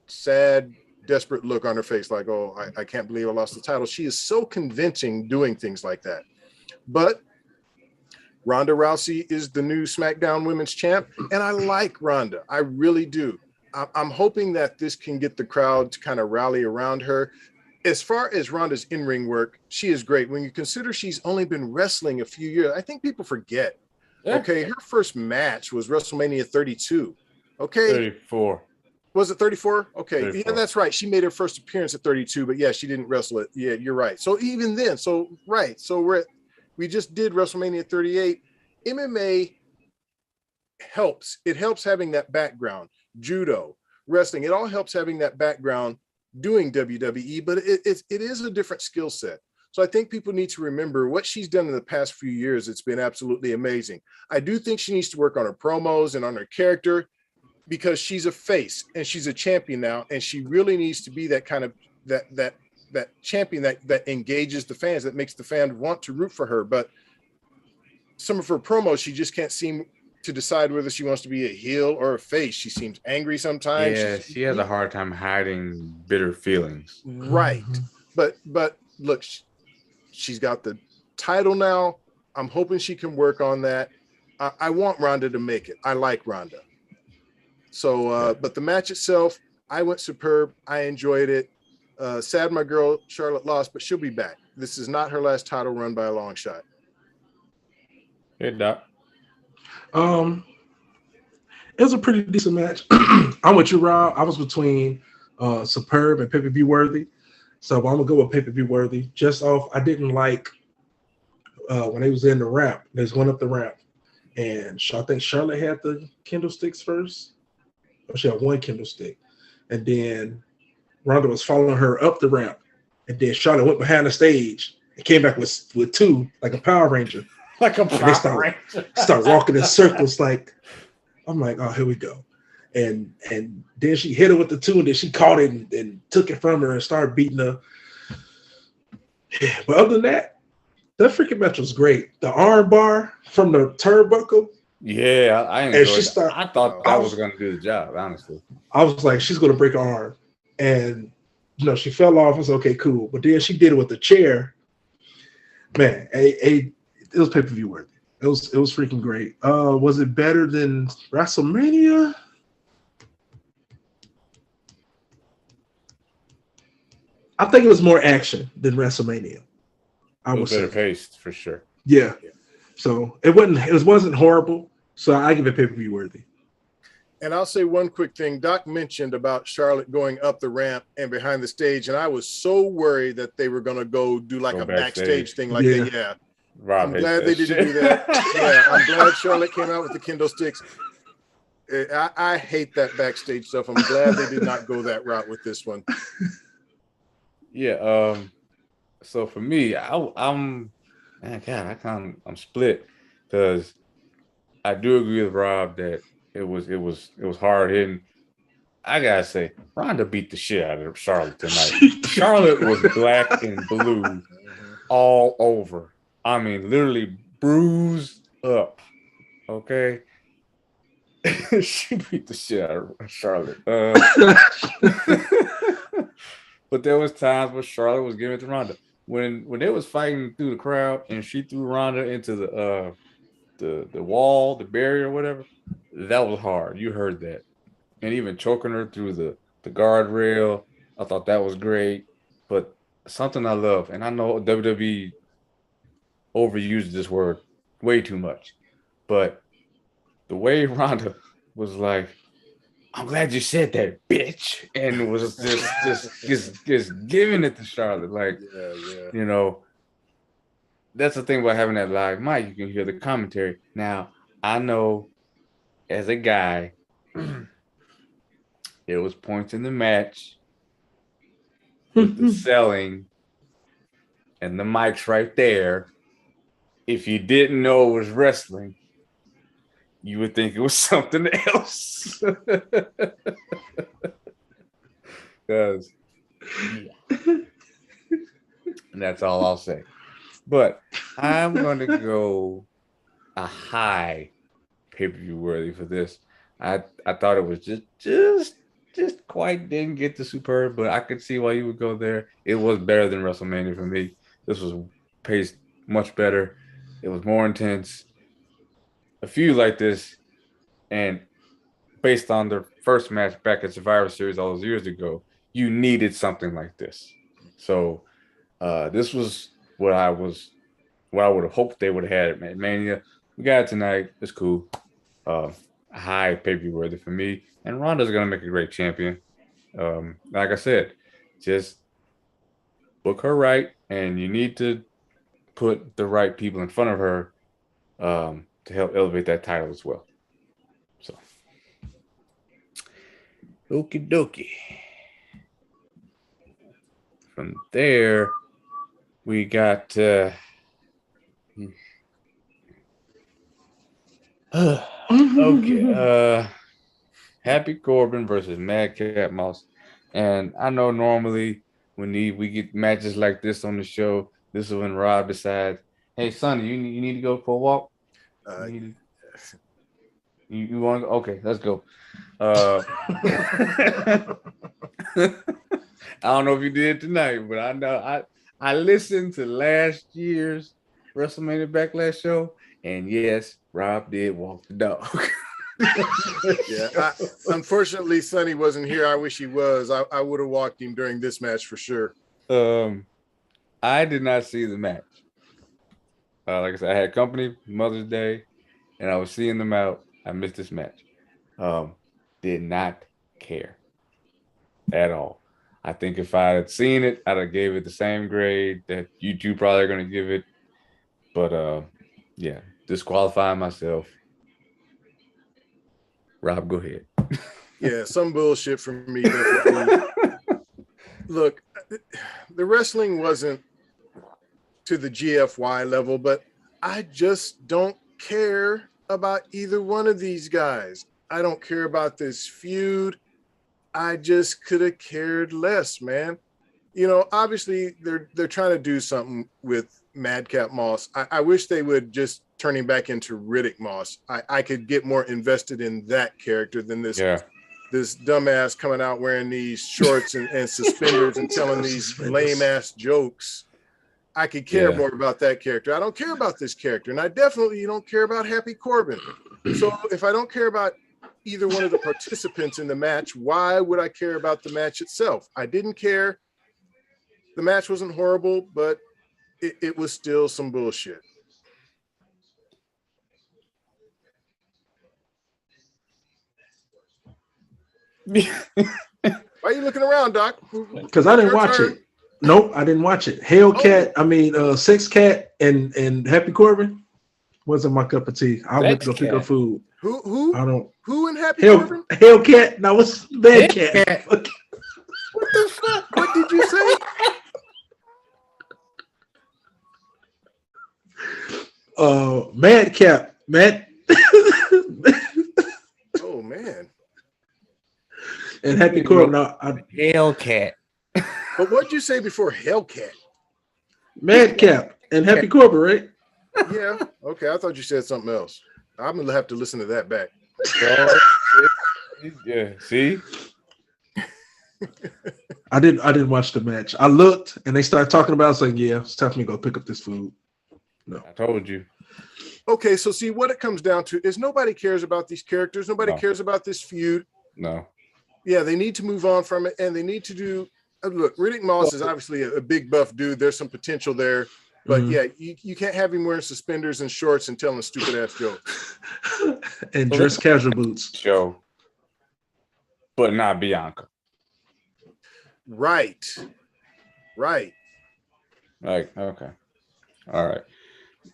sad, desperate look on her face, like, oh, I can't believe I lost the title. She is so convincing doing things like that. But Ronda Rousey is the new SmackDown Women's Champ, and I like Ronda. I really do. I'm hoping that this can get the crowd to kind of rally around her. As far as Ronda's in-ring work, she is great. When you consider she's only been wrestling a few years, I think people forget. Yeah. Okay, her first match was WrestleMania 32. Okay. 34. Was it 34? Okay. 34. Yeah, that's right. She made her first appearance at 32, but yeah, she didn't wrestle it. Yeah, you're right. So even then, right. So we just did WrestleMania 38. MMA helps. It helps having that background. Judo, wrestling, it all helps having that background doing WWE, but it is a different skill set. So I think people need to remember what she's done in the past few years. It's been absolutely amazing. I do think she needs to work on her promos and on her character, because she's a face and she's a champion now, and she really needs to be that kind of that champion that engages the fans, that makes the fan want to root for her. But some of her promos, she just can't seem to decide whether she wants to be a heel or a face. She seems angry sometimes. Yeah, she has a hard time hiding bitter feelings. Right. But look, she's got the title now. I'm hoping she can work on that. I want Ronda to make it. I like Ronda. So, but the match itself, I went superb. I enjoyed it. Sad my girl Charlotte lost, but she'll be back. This is not her last title run by a long shot. Hey, Doc. It was a pretty decent match. I'm with you, Rob. I was between superb and pay-per-view worthy. So I'm gonna go with pay-per-view worthy. Just off, I didn't like when they was in the ramp. They was going up the ramp, and I think Charlotte had the kendo sticks first. Or she had one kendo stick, and then Ronda was following her up the ramp, and then Charlotte went behind the stage and came back with two, like a Power Ranger. Like a Power Ranger. Start walking in circles, like I'm like, oh, here we go. And then she hit her with the 2, and then she caught it and took it from her and started beating her. Yeah, but other than that freaking match was great. The arm bar from the turnbuckle. Yeah, I And she enjoyed it. started. I thought that was going to do the job, honestly. I was like, she's going to break her arm. And, she fell off. I was okay, cool. But then she did it with the chair. Man, it was pay-per-view worthy. It was freaking great. Was it better than WrestleMania? I think it was more action than WrestleMania. It was better paced for sure. Yeah. So it wasn't horrible. So I give it pay-per-view worthy. And I'll say one quick thing. Doc mentioned about Charlotte going up the ramp and behind the stage, and I was so worried that they were going to go do like a backstage thing like that. Yeah. Rob, I'm glad they didn't do that. Yeah, I'm glad Charlotte came out with the kendo sticks. I hate that backstage stuff. I'm glad they did not go that route with this one. Yeah. So for me, I'm split because I do agree with Rob that it was hard hitting. I gotta say, Ronda beat the shit out of Charlotte tonight. Charlotte was black and blue all over. I mean, literally bruised up. Okay. She beat the shit out of Charlotte. But there was times where Charlotte was giving it to Ronda. When they was fighting through the crowd and she threw Ronda into the wall, the barrier, or whatever, that was hard. You heard that. And even choking her through the guardrail, I thought that was great. But something I love, and I know WWE overused this word way too much, but the way Ronda was like, I'm glad you said that, bitch, and was just giving it to Charlotte. Like, that's the thing about having that live mic. You can hear the commentary. Now, I know as a guy, it was points in the match with the selling and the mic's right there. If you didn't know it was wrestling, you would think it was something else. Because, and that's all I'll say. But I'm going to go a high pay-per-view worthy for this. I thought it was just quite didn't get the superb, but I could see why you would go there. It was better than WrestleMania for me. This was paced much better. It was more intense. A few like this, and based on their first match back at Survivor Series all those years ago, you needed something like this. So this was what I would have hoped they would have had at Mania. We got it tonight. It's cool. High pay-per-view worthy for me. And Ronda's going to make a great champion. Like I said, just book her right, and you need to put the right people in front of her to help elevate that title as well. So, okie dokie. From there, we got okay. Happy Corbin versus Madcap Moss. And I know normally when we get matches like this on the show, this is when Rob decides, hey, Sonny, you need to go for a walk? You want to go? Okay, let's go. I don't know if you did tonight, but I know I listened to last year's WrestleMania Backlash show, and yes, Rob did walk the dog. Yeah, unfortunately, Sonny wasn't here. I wish he was. I would have walked him during this match for sure. I did not see the match. Like I said, I had company Mother's Day, and I was seeing them out. I missed this match. Did not care at all. I think if I had seen it, I'd have gave it the same grade that you two probably are going to give it. But yeah, disqualifying myself. Rob, go ahead. Yeah, some bullshit for me, definitely. Look, the wrestling wasn't to the GFY level, but I just don't care about either one of these guys. I don't care about this feud. I just could have cared less, man. You know, obviously they're trying to do something with Madcap Moss. I wish they would just turn him back into Riddick Moss. I could get more invested in that character than this dumbass coming out wearing these shorts and suspenders and telling these lame ass jokes. I could care more about that character. I don't care about this character, and I definitely don't care about Happy Corbin. So if I don't care about either one of the participants in the match, why would I care about the match itself? I didn't care. The match wasn't horrible, but it was still some bullshit. Why are you looking around, Doc? Because I didn't watch it. Nope, I didn't watch it. Sex Cat and Happy Corbin wasn't my cup of tea. I went to go pick up food. Who? I don't. Who in Happy Corbin? Hellcat. No, what's Bad Cat? What the fuck? What did you say? Madcap. Oh man. And Happy Corbin. Hellcat. But what'd you say before Hellcat? Madcap and Happy Corbin, right? Yeah. Okay. I thought you said something else. I'm gonna have to listen to that back. Yeah. See. I didn't watch the match. I looked and they started talking about it. I was like, yeah, it's time for me to go pick up this food. No. I told you. Okay, so see what it comes down to is nobody cares about these characters. Nobody cares about this feud. No. Yeah, they need to move on from it, and they need to do. Look, Riddick Moss is obviously a big buff dude. There's some potential there, but yeah, you can't have him wearing suspenders and shorts and telling stupid ass jokes and dress casual boots. Show, but not Bianca. Right. Like, okay, all right.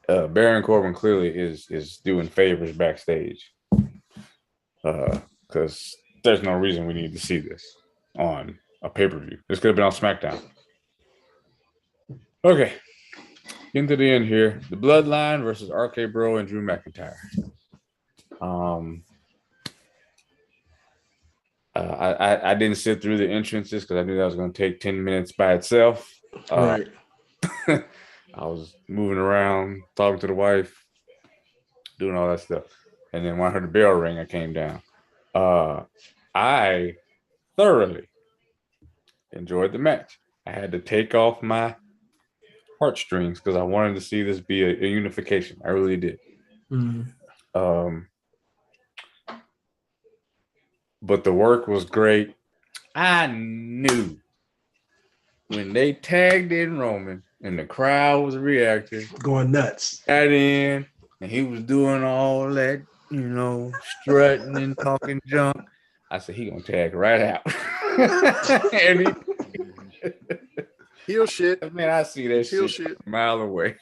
Baron Corbin clearly is doing favors backstage, because there's no reason we need to see this on a pay-per-view. This could have been on SmackDown. Okay, into the end here. The Bloodline versus RK Bro and Drew McIntyre. I didn't sit through the entrances because I knew that was going to take 10 minutes by itself. Right. I was moving around, talking to the wife, doing all that stuff. And then when I heard the bell ring, I came down. I thoroughly enjoyed the match. I had to take off my heartstrings because I wanted to see this be a unification. I really did. Mm-hmm. But the work was great. I knew when they tagged in Roman and the crowd was reacting, going nuts, got in, and he was doing all that, strutting and talking junk. I said, he gonna tag right out. And heel shit. Man, I see that shit a mile away.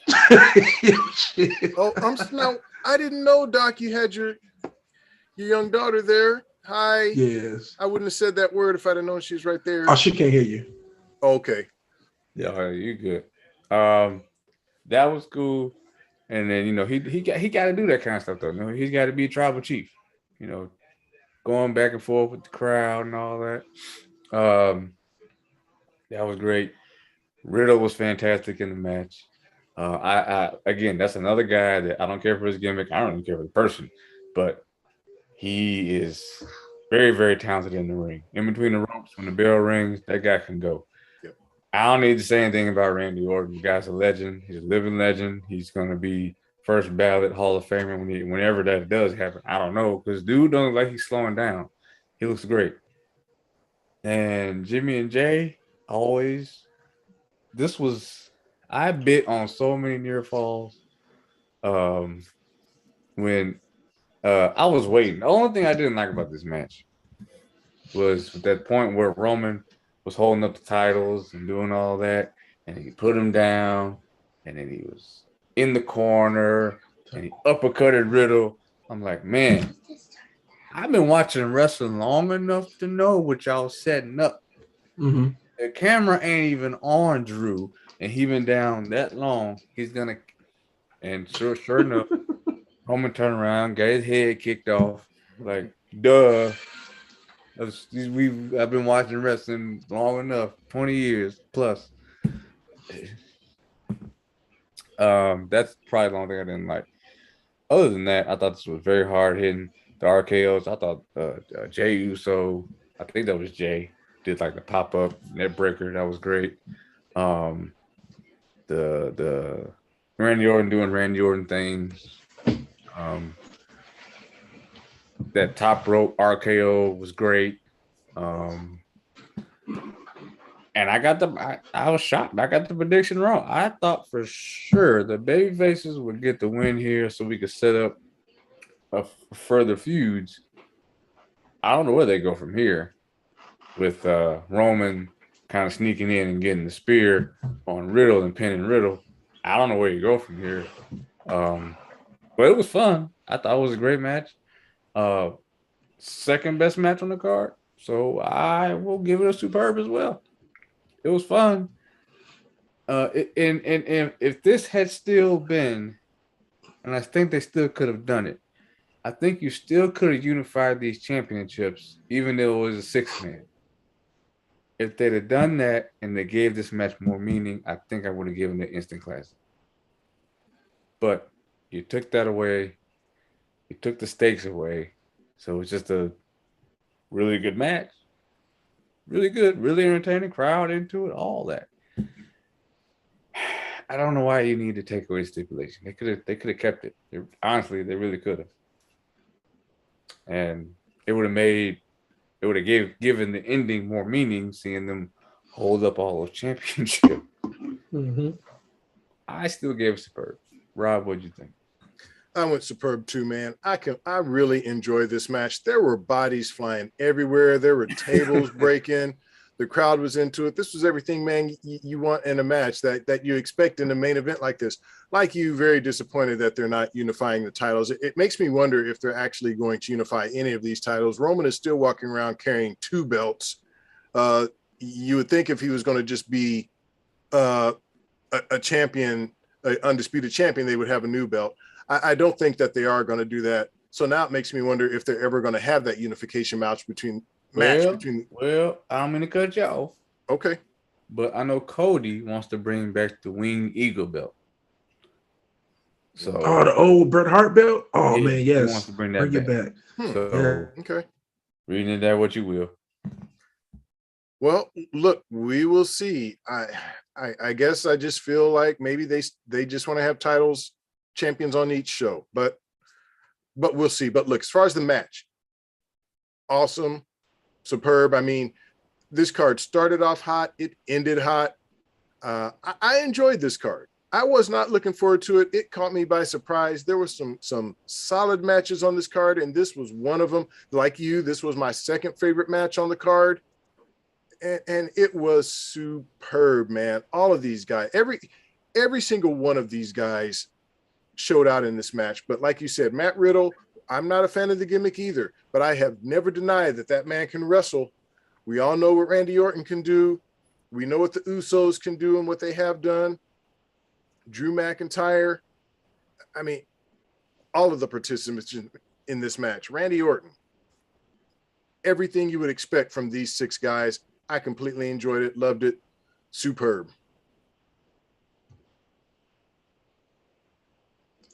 Oh, now I didn't know, Doc, you had your young daughter there. Hi. Yes. I wouldn't have said that word if I'd have known she was right there. Oh, she can't hear you. Okay. Yeah, you good. That was cool. And then he got to do that kind of stuff though. He's got to be a tribal chief. Going back and forth with the crowd and all that. That was great. Riddle was fantastic in the match. I again, that's another guy that I don't care for his gimmick. I don't even care for the person, but he is very, very talented in the ring. In between the ropes, when the bell rings, that guy can go. Yep. I don't need to say anything about Randy Orton. The guy's a legend. He's a living legend. He's going to be first ballot Hall of Famer whenever that does happen. I don't know, because dude don't look like he's slowing down. He looks great. And Jimmy and Jay, always. I bit on so many near falls. When I was waiting. The only thing I didn't like about this match was that point where Roman was holding up the titles and doing all that, and he put him down, and then he was in the corner, and he uppercutted Riddle. I'm like, man, I've been watching wrestling long enough to know what y'all setting up. Mm-hmm. The camera ain't even on Drew, and he been down that long. He's gonna, and sure enough, Roman turned around, got his head kicked off. Like, Duh. I've been watching wrestling long enough, 20 years plus. That's probably the only thing I didn't like. Other than that, I thought this was very hard hitting. The RKOs, I thought Jay Uso, I think that was Jay, did like the pop up net breaker. That was great. Um, the Randy Orton doing Randy Orton things. That top rope RKO was great. And I was shocked. I got the prediction wrong. I thought for sure the baby faces would get the win here so we could set up further feuds. I don't know where they go from here with Roman kind of sneaking in and getting the spear on Riddle and pinning Riddle. I don't know where you go from here. But it was fun. I thought it was a great match. Second best match on the card. So I will give it a superb as well. It was fun. And if this had still been, and I think they still could have done it, I think you still could have unified these championships, even though it was a 6-man. If they'd have done that and they gave this match more meaning, I think I would have given it instant classic. But you took that away. You took the stakes away. So it's just a really good match. Really good, really entertaining, crowd into it, all that. I don't know why you need to take away stipulation. They could have kept it. Honestly, they really could have. And it would have given the ending more meaning, seeing them hold up all those championships. Mm-hmm. I still gave it superb. Rob, what'd you think? I went superb too, man. I really enjoyed this match. There were bodies flying everywhere. There were tables breaking. The crowd was into it. This was everything, man, you want in a match that you expect in a main event like this. Like you, very disappointed that they're not unifying the titles. It makes me wonder if they're actually going to unify any of these titles. Roman is still walking around carrying 2 belts. You would think if he was going to just be a champion, an undisputed champion, they would have a new belt. I don't think that they are going to do that. So now it makes me wonder if they're ever going to have that unification match between. Well, I'm going to cut you off. Okay. But I know Cody wants to bring back the Winged Eagle belt. So the old Bret Hart belt? Oh, man, yes. He wants to bring that it back. So, okay. Reading it that what you will. Well, look, we will see. I guess I just feel like maybe they just want to have titles, champions on each show, but we'll see. But look, as far as the match, awesome, superb. I mean, this card started off hot, it ended hot. I enjoyed this card. I was not looking forward to it. It caught me by surprise. There were some solid matches on this card, and this was one of them. Like you, this was my second favorite match on the card. And it was superb, man. All of these guys, every single one of these guys showed out in this match. But like you said, Matt Riddle, I'm not a fan of the gimmick either, but I have never denied that man can wrestle. We all know what Randy Orton can do. We know what the Usos can do and what they have done. Drew McIntyre. I mean, all of the participants in this match. Randy Orton. Everything you would expect from these 6 guys. I completely enjoyed it, loved it. Superb.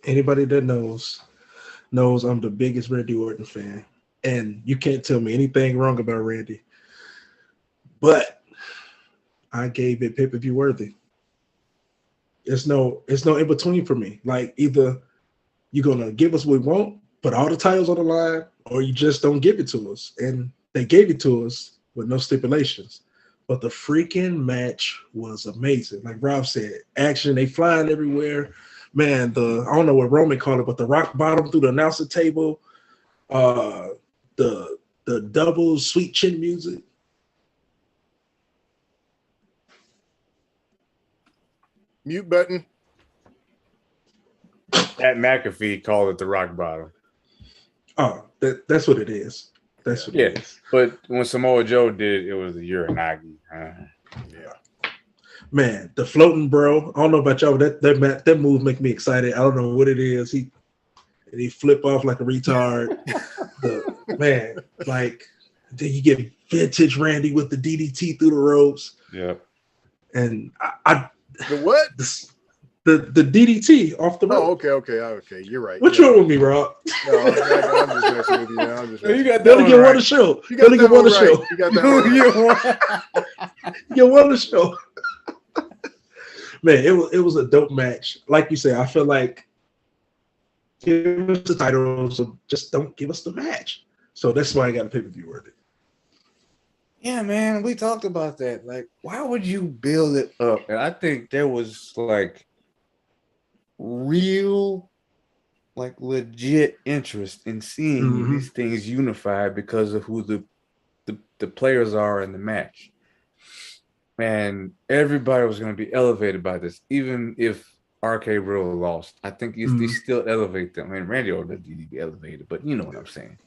Anybody that knows I'm the biggest Randy Orton fan. And you can't tell me anything wrong about Randy. But I gave it pay-per-view worthy. It's no in between for me. Like, either you're gonna give us what we want, put all the titles on the line, or you just don't give it to us. And they gave it to us with no stipulations. But the freaking match was amazing. Like Rob said, action, they flying everywhere. Man, I don't know what Roman called it, but the rock bottom through the announcer table, the double sweet chin music. Mute button. Pat McAfee called it the rock bottom. Oh, that's what it is. That's what it is. But when Samoa Joe did it, it was the Uranagi. Yeah. Man, the floating bro. I don't know about y'all, but that move make me excited. I don't know what it is. He flip off like a retard. Man, like then you get vintage Randy with the DDT through the ropes. Yep. And I The what? the DDT off the rope. Oh, okay. You're right. What's wrong with me, Rob? No, I'm just messing with you. Man. I'm just You got You only that get one one right. a show. You You only get one a show. You got that one right. You get one a show. Man, it was a dope match. Like you said, I feel like give us the title, so just don't give us the match. So that's why I got a pay-per-view worthy. Yeah, man, we talked about that. Like, why would you build it up? And I think there was like real, like legit interest in seeing these things unified because of who the players are in the match. Man, everybody was going to be elevated by this, even if RK Bro lost. I think they still elevate them. I mean, Randy Orton doesn't need to be elevated, but you know what I'm saying.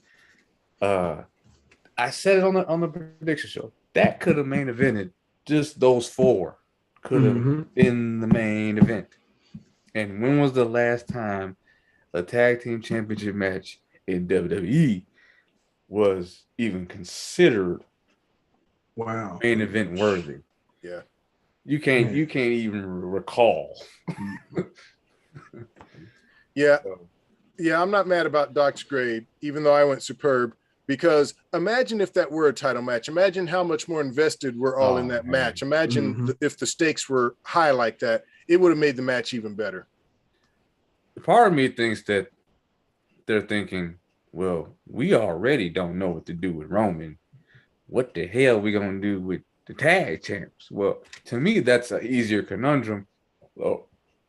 I said it on the prediction show. That could have main evented. Just those four could have been the main event. And when was the last time a tag team championship match in WWE was even considered main event worthy? Yeah. You can't even recall. Yeah. I'm not mad about Doc's grade, even though I went superb. Because imagine if that were a title match. Imagine how much more invested we're all in that match. Imagine if the stakes were high like that. It would have made the match even better. Part of me thinks that they're thinking, well, we already don't know what to do with Roman. What the hell are we going to do with the tag champs? Well, to me, that's an easier conundrum. Well,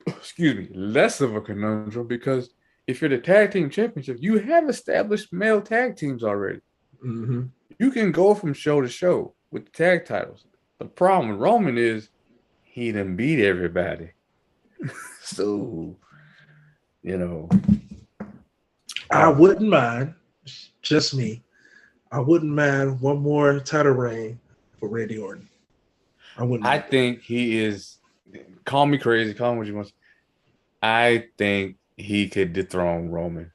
excuse me, less of a conundrum because if you're the tag team championship, you have established male tag teams already. You can go from show to show with the tag titles. The problem with Roman is he done beat everybody. So, you know. I wouldn't mind, just me. I wouldn't mind one more title reign for Randy Orton. I think he is. Call me crazy. Call me what you want. I think he could dethrone Roman,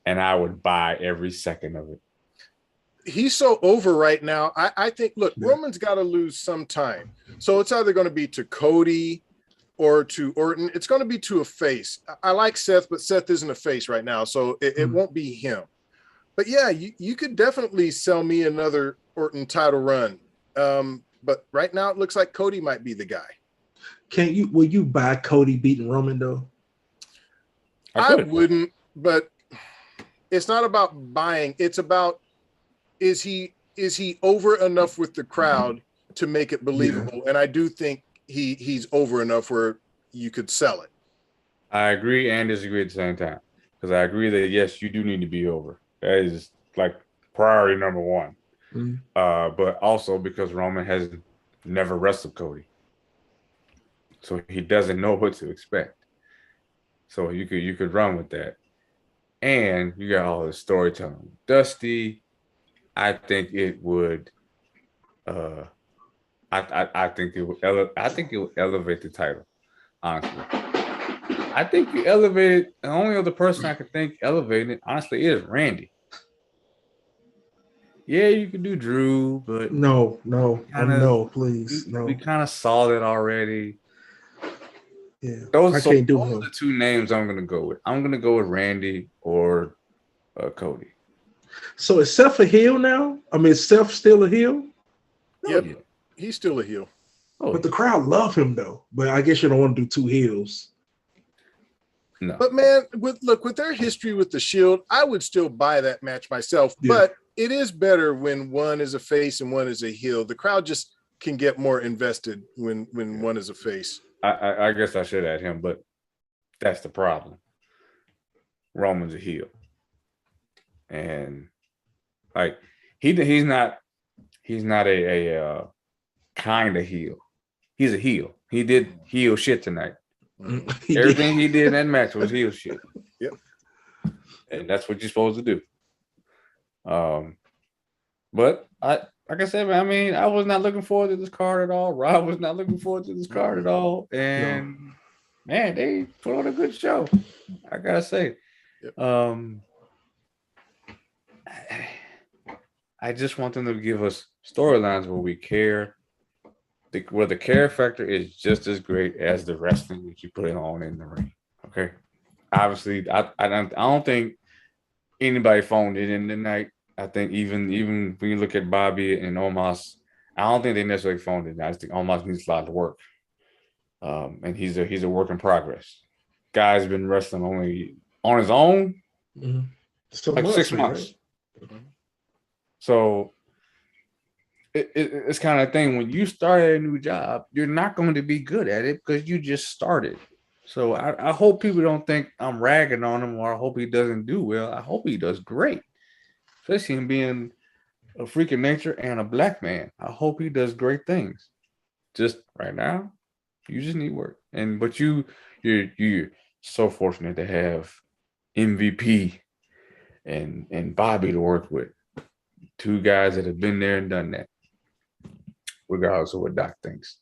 and I would buy every second of it. He's so over right now. I think, look, Roman's got to lose some time. So it's either going to be to Cody or to Orton. It's going to be to a face. I like Seth, but Seth isn't a face right now, so it won't be him. But yeah, you could definitely sell me another Orton title run. But right now it looks like Cody might be the guy. Will you buy Cody beating Roman though? I wouldn't, but it's not about buying. It's about is he over enough with the crowd to make it believable? And I do think he's over enough where you could sell it. I agree and disagree at the same time. Because I agree that yes, you do need to be over. That is like priority number one. But also because Roman has never wrestled Cody. So he doesn't know what to expect. So you could run with that. And you got all the storytelling. Dusty, I think it would I think it would elevate the title, honestly. I think you elevated the only other person I could think elevating it, honestly, is Randy. Yeah, you could do Drew, but no, please, no. We kind of saw that already. Yeah, those are the two names I'm gonna go with. I'm gonna go with Randy or Cody. So is Seth a heel now? I mean, is Seth still a heel? Yep, he's still a heel. But the crowd love him though. But I guess you don't want to do two heels. No. But man, with their history with the Shield, I would still buy that match myself. Yeah. But it is better when one is a face and one is a heel. The crowd just can get more invested when one is a face. I guess I should add him, but that's the problem. Roman's a heel, and like he's not a kind of heel. He's a heel. He did heel shit tonight. Everything he did in that match was heel shit. Yep. And that's what you're supposed to do. But like I said, man, I mean, I was not looking forward to this card at all. Rob was not looking forward to this card at all. And man, they put on a good show. I gotta say. Yep. I just want them to give us storylines where we care, where the care factor is just as great as the wrestling that you put on in the ring. Okay. Obviously, I don't think anybody phoned it in tonight. I think even when you look at Bobby and Omos, I don't think they necessarily phoned it. I just think Omos needs a lot of work. And he's a work in progress. Guy's been wrestling only on his own So like 6 months. Right? So it's kind of thing when you start at a new job, you're not going to be good at it because you just started. So I hope people don't think I'm ragging on him or I hope he doesn't do well. I hope he does great, especially him being a freak of nature and a black man. I hope he does great things. Just right now, you just need work. But you're so fortunate to have MVP and Bobby to work with. Two guys that have been there and done that, regardless of what Doc thinks.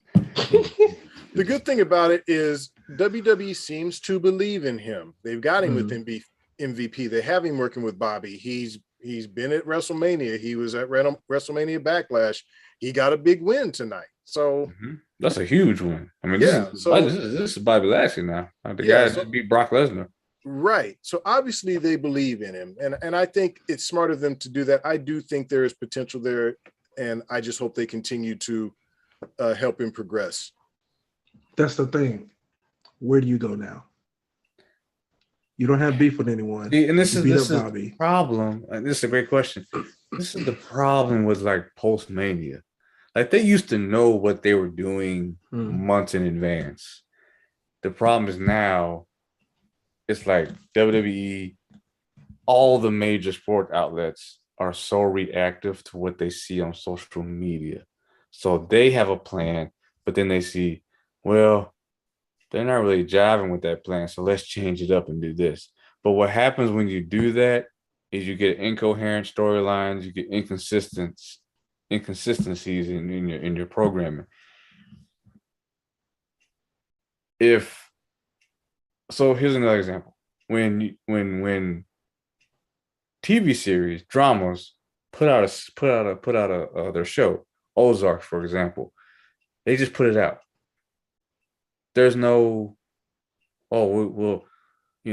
The good thing about it is WWE seems to believe in him. They've got him with MVP. They have him working with Bobby. He's been at WrestleMania. He was at WrestleMania Backlash. He got a big win tonight. So that's a huge win. I mean, this is Bobby Lashley now. The guy just beat Brock Lesnar. Right. So obviously they believe in him. And I think it's smart of them to do that. I do think there is potential there. And I just hope they continue to help him progress. That's the thing. Where do you go now? You don't have beef with anyone. See, and this is the problem. And this is a great question. This is the problem with like post-Mania. Like they used to know what they were doing months in advance. The problem is now it's like WWE, all the major sport outlets are so reactive to what they see on social media. So they have a plan, but then they see, well, they're not really jiving with that plan. So let's change it up and do this. But what happens when you do that is you get incoherent storylines, you get inconsistencies in your programming. So here's another example. When TV series dramas put out their show, Ozark, for example, they just put it out. There's no, well, they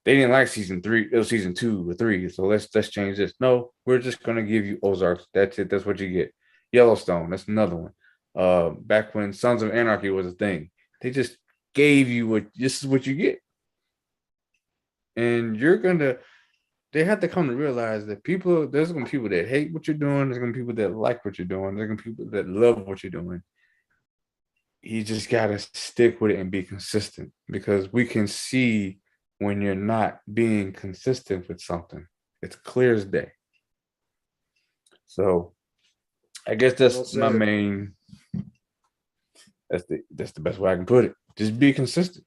didn't like season 3, it was season 2 or 3, so let's change this. No, we're just gonna give you Ozark. That's it. That's what you get. Yellowstone, that's another one. Back when Sons of Anarchy was a thing, they just gave you this is what you get. And they have to come to realize that there's gonna be people that hate what you're doing, there's gonna be people that like what you're doing, there's gonna be people that love what you're doing. You just gotta stick with it and be consistent because we can see when you're not being consistent with something. It's clear as day. So I guess that's my main. That's the best way I can put it. Just be consistent.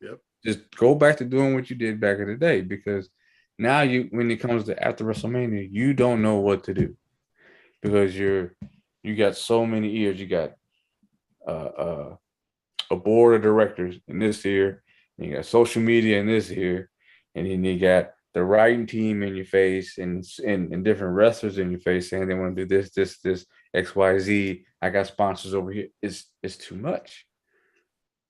Yep. Just go back to doing what you did back in the day because now when it comes to after WrestleMania, you don't know what to do because you got so many ears. You got a board of directors in this here, and you got social media in this here, and then you got the writing team in your face and different wrestlers in your face saying they want to do this XYZ. I got sponsors over here. It's too much.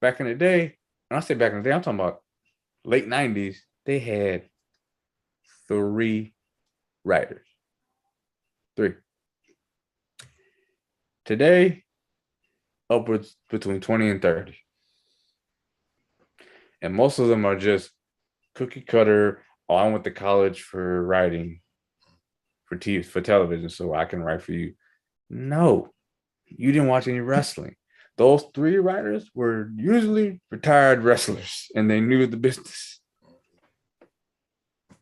Back in the day, when I say back in the day, I'm talking about late 90s, they had 3 writers. 3. Today, upwards between 20 and 30. And most of them are just cookie cutter. Oh, I went to college for writing for television, so I can write for you. No, you didn't watch any wrestling. Those 3 writers were usually retired wrestlers, and they knew the business.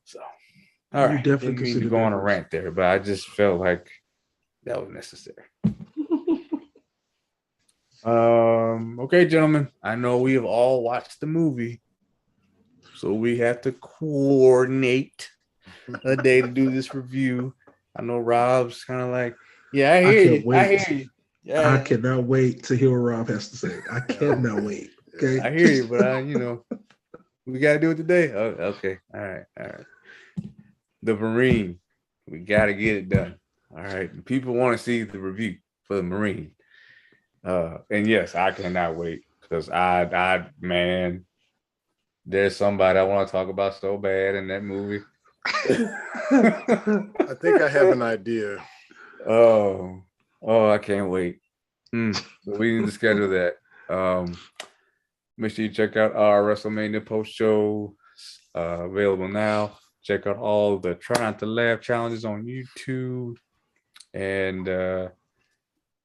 So, all right, didn't mean to go on a rant there, but I just felt like that was necessary. Okay, gentlemen, I know we have all watched the movie, so we have to coordinate a day to do this review. I know Rob's kind of like, yeah, I hear you. Yeah. I cannot wait to hear what Rob has to say. I cannot wait. Okay, I hear you, but we gotta do it today. Oh, okay, all right. The Marine, we gotta get it done. All right. People want to see the review for the Marine. And yes, I cannot wait because man, there's somebody I want to talk about so bad in that movie. I think I have an idea. Oh, I can't wait. We need to schedule that. Make sure you check out our WrestleMania post show, available now. Check out all the Try Not to Laugh challenges on YouTube. And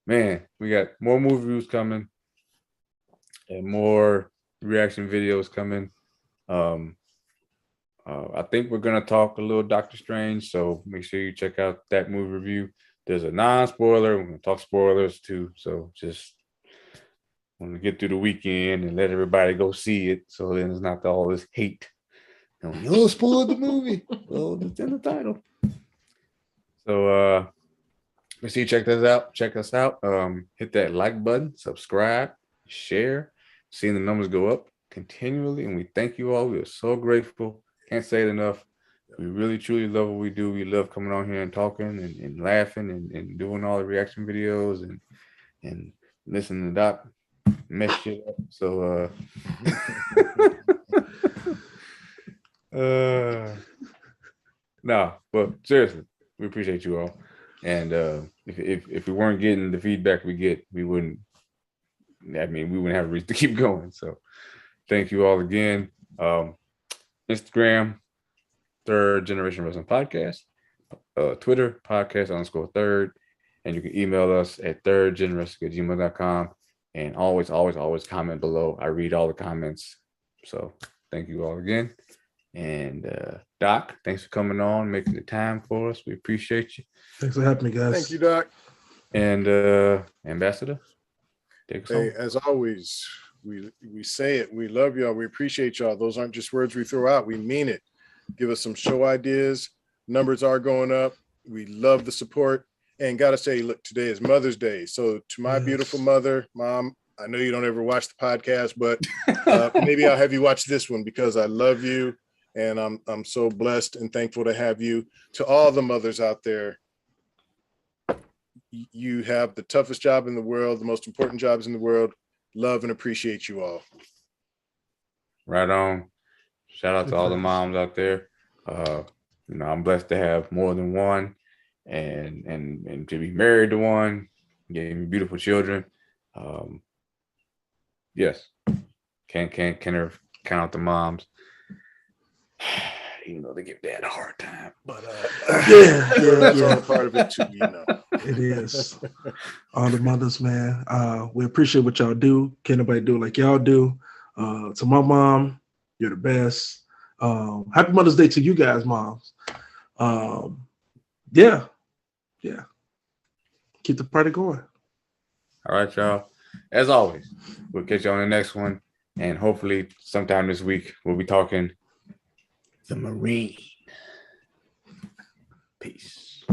man, we got more movie reviews coming and more reaction videos coming. I think we're gonna talk a little Doctor Strange, so make sure you check out that movie review. There's a non-spoiler. We're gonna talk spoilers too, so just want to get through the weekend and let everybody go see it, so then it's not all this hate. You spoiled the movie. Well, it's in the title. So make sure you check us out. Check us out. Hit that like button, subscribe, share. Seeing the numbers go up continually, and we thank you all. We are so grateful. Can't say it enough. We really truly love what we do. We love coming on here and talking and laughing and doing all the reaction videos and listening to Doc mess shit up. So no, but seriously, we appreciate you all. And if we weren't getting the feedback we get, we wouldn't have a reason to keep going. So thank you all again. Instagram, Third Generation Wrestling Podcast. Twitter, podcast_third. And you can email us at thirdgenwrestling@gmail.com. And always comment below. I read all the comments. So thank you all again. And Doc, thanks for coming on, making the time for us. We appreciate you. Thanks for having me, guys. Thank you, Doc. And Ambassador, take us home. As always, we say it. We love y'all. We appreciate y'all. Those aren't just words we throw out. We mean it. Give us some show ideas. Numbers are going up. We love the support. And got to say, look, today is Mother's Day. So to my beautiful mother, Mom, I know you don't ever watch the podcast, but maybe I'll have you watch this one because I love you. And I'm so blessed and thankful to have you. To all the mothers out there, you have the toughest job in the world, the most important jobs in the world. Love and appreciate you all. Right on. Shout out to all the moms out there. I'm blessed to have more than one and to be married to one, getting beautiful children. Yes. Can't ever count out the moms. Even though they give dad a hard time. But that's all part of it too, It is. All the mothers, man. We appreciate what y'all do. Can't nobody do it like y'all do. To my mom, you're the best. Happy Mother's Day to you guys, moms. Yeah. Keep the party going. All right, y'all. As always, we'll catch you on the next one. And hopefully sometime this week, we'll be talking the Marine. Peace.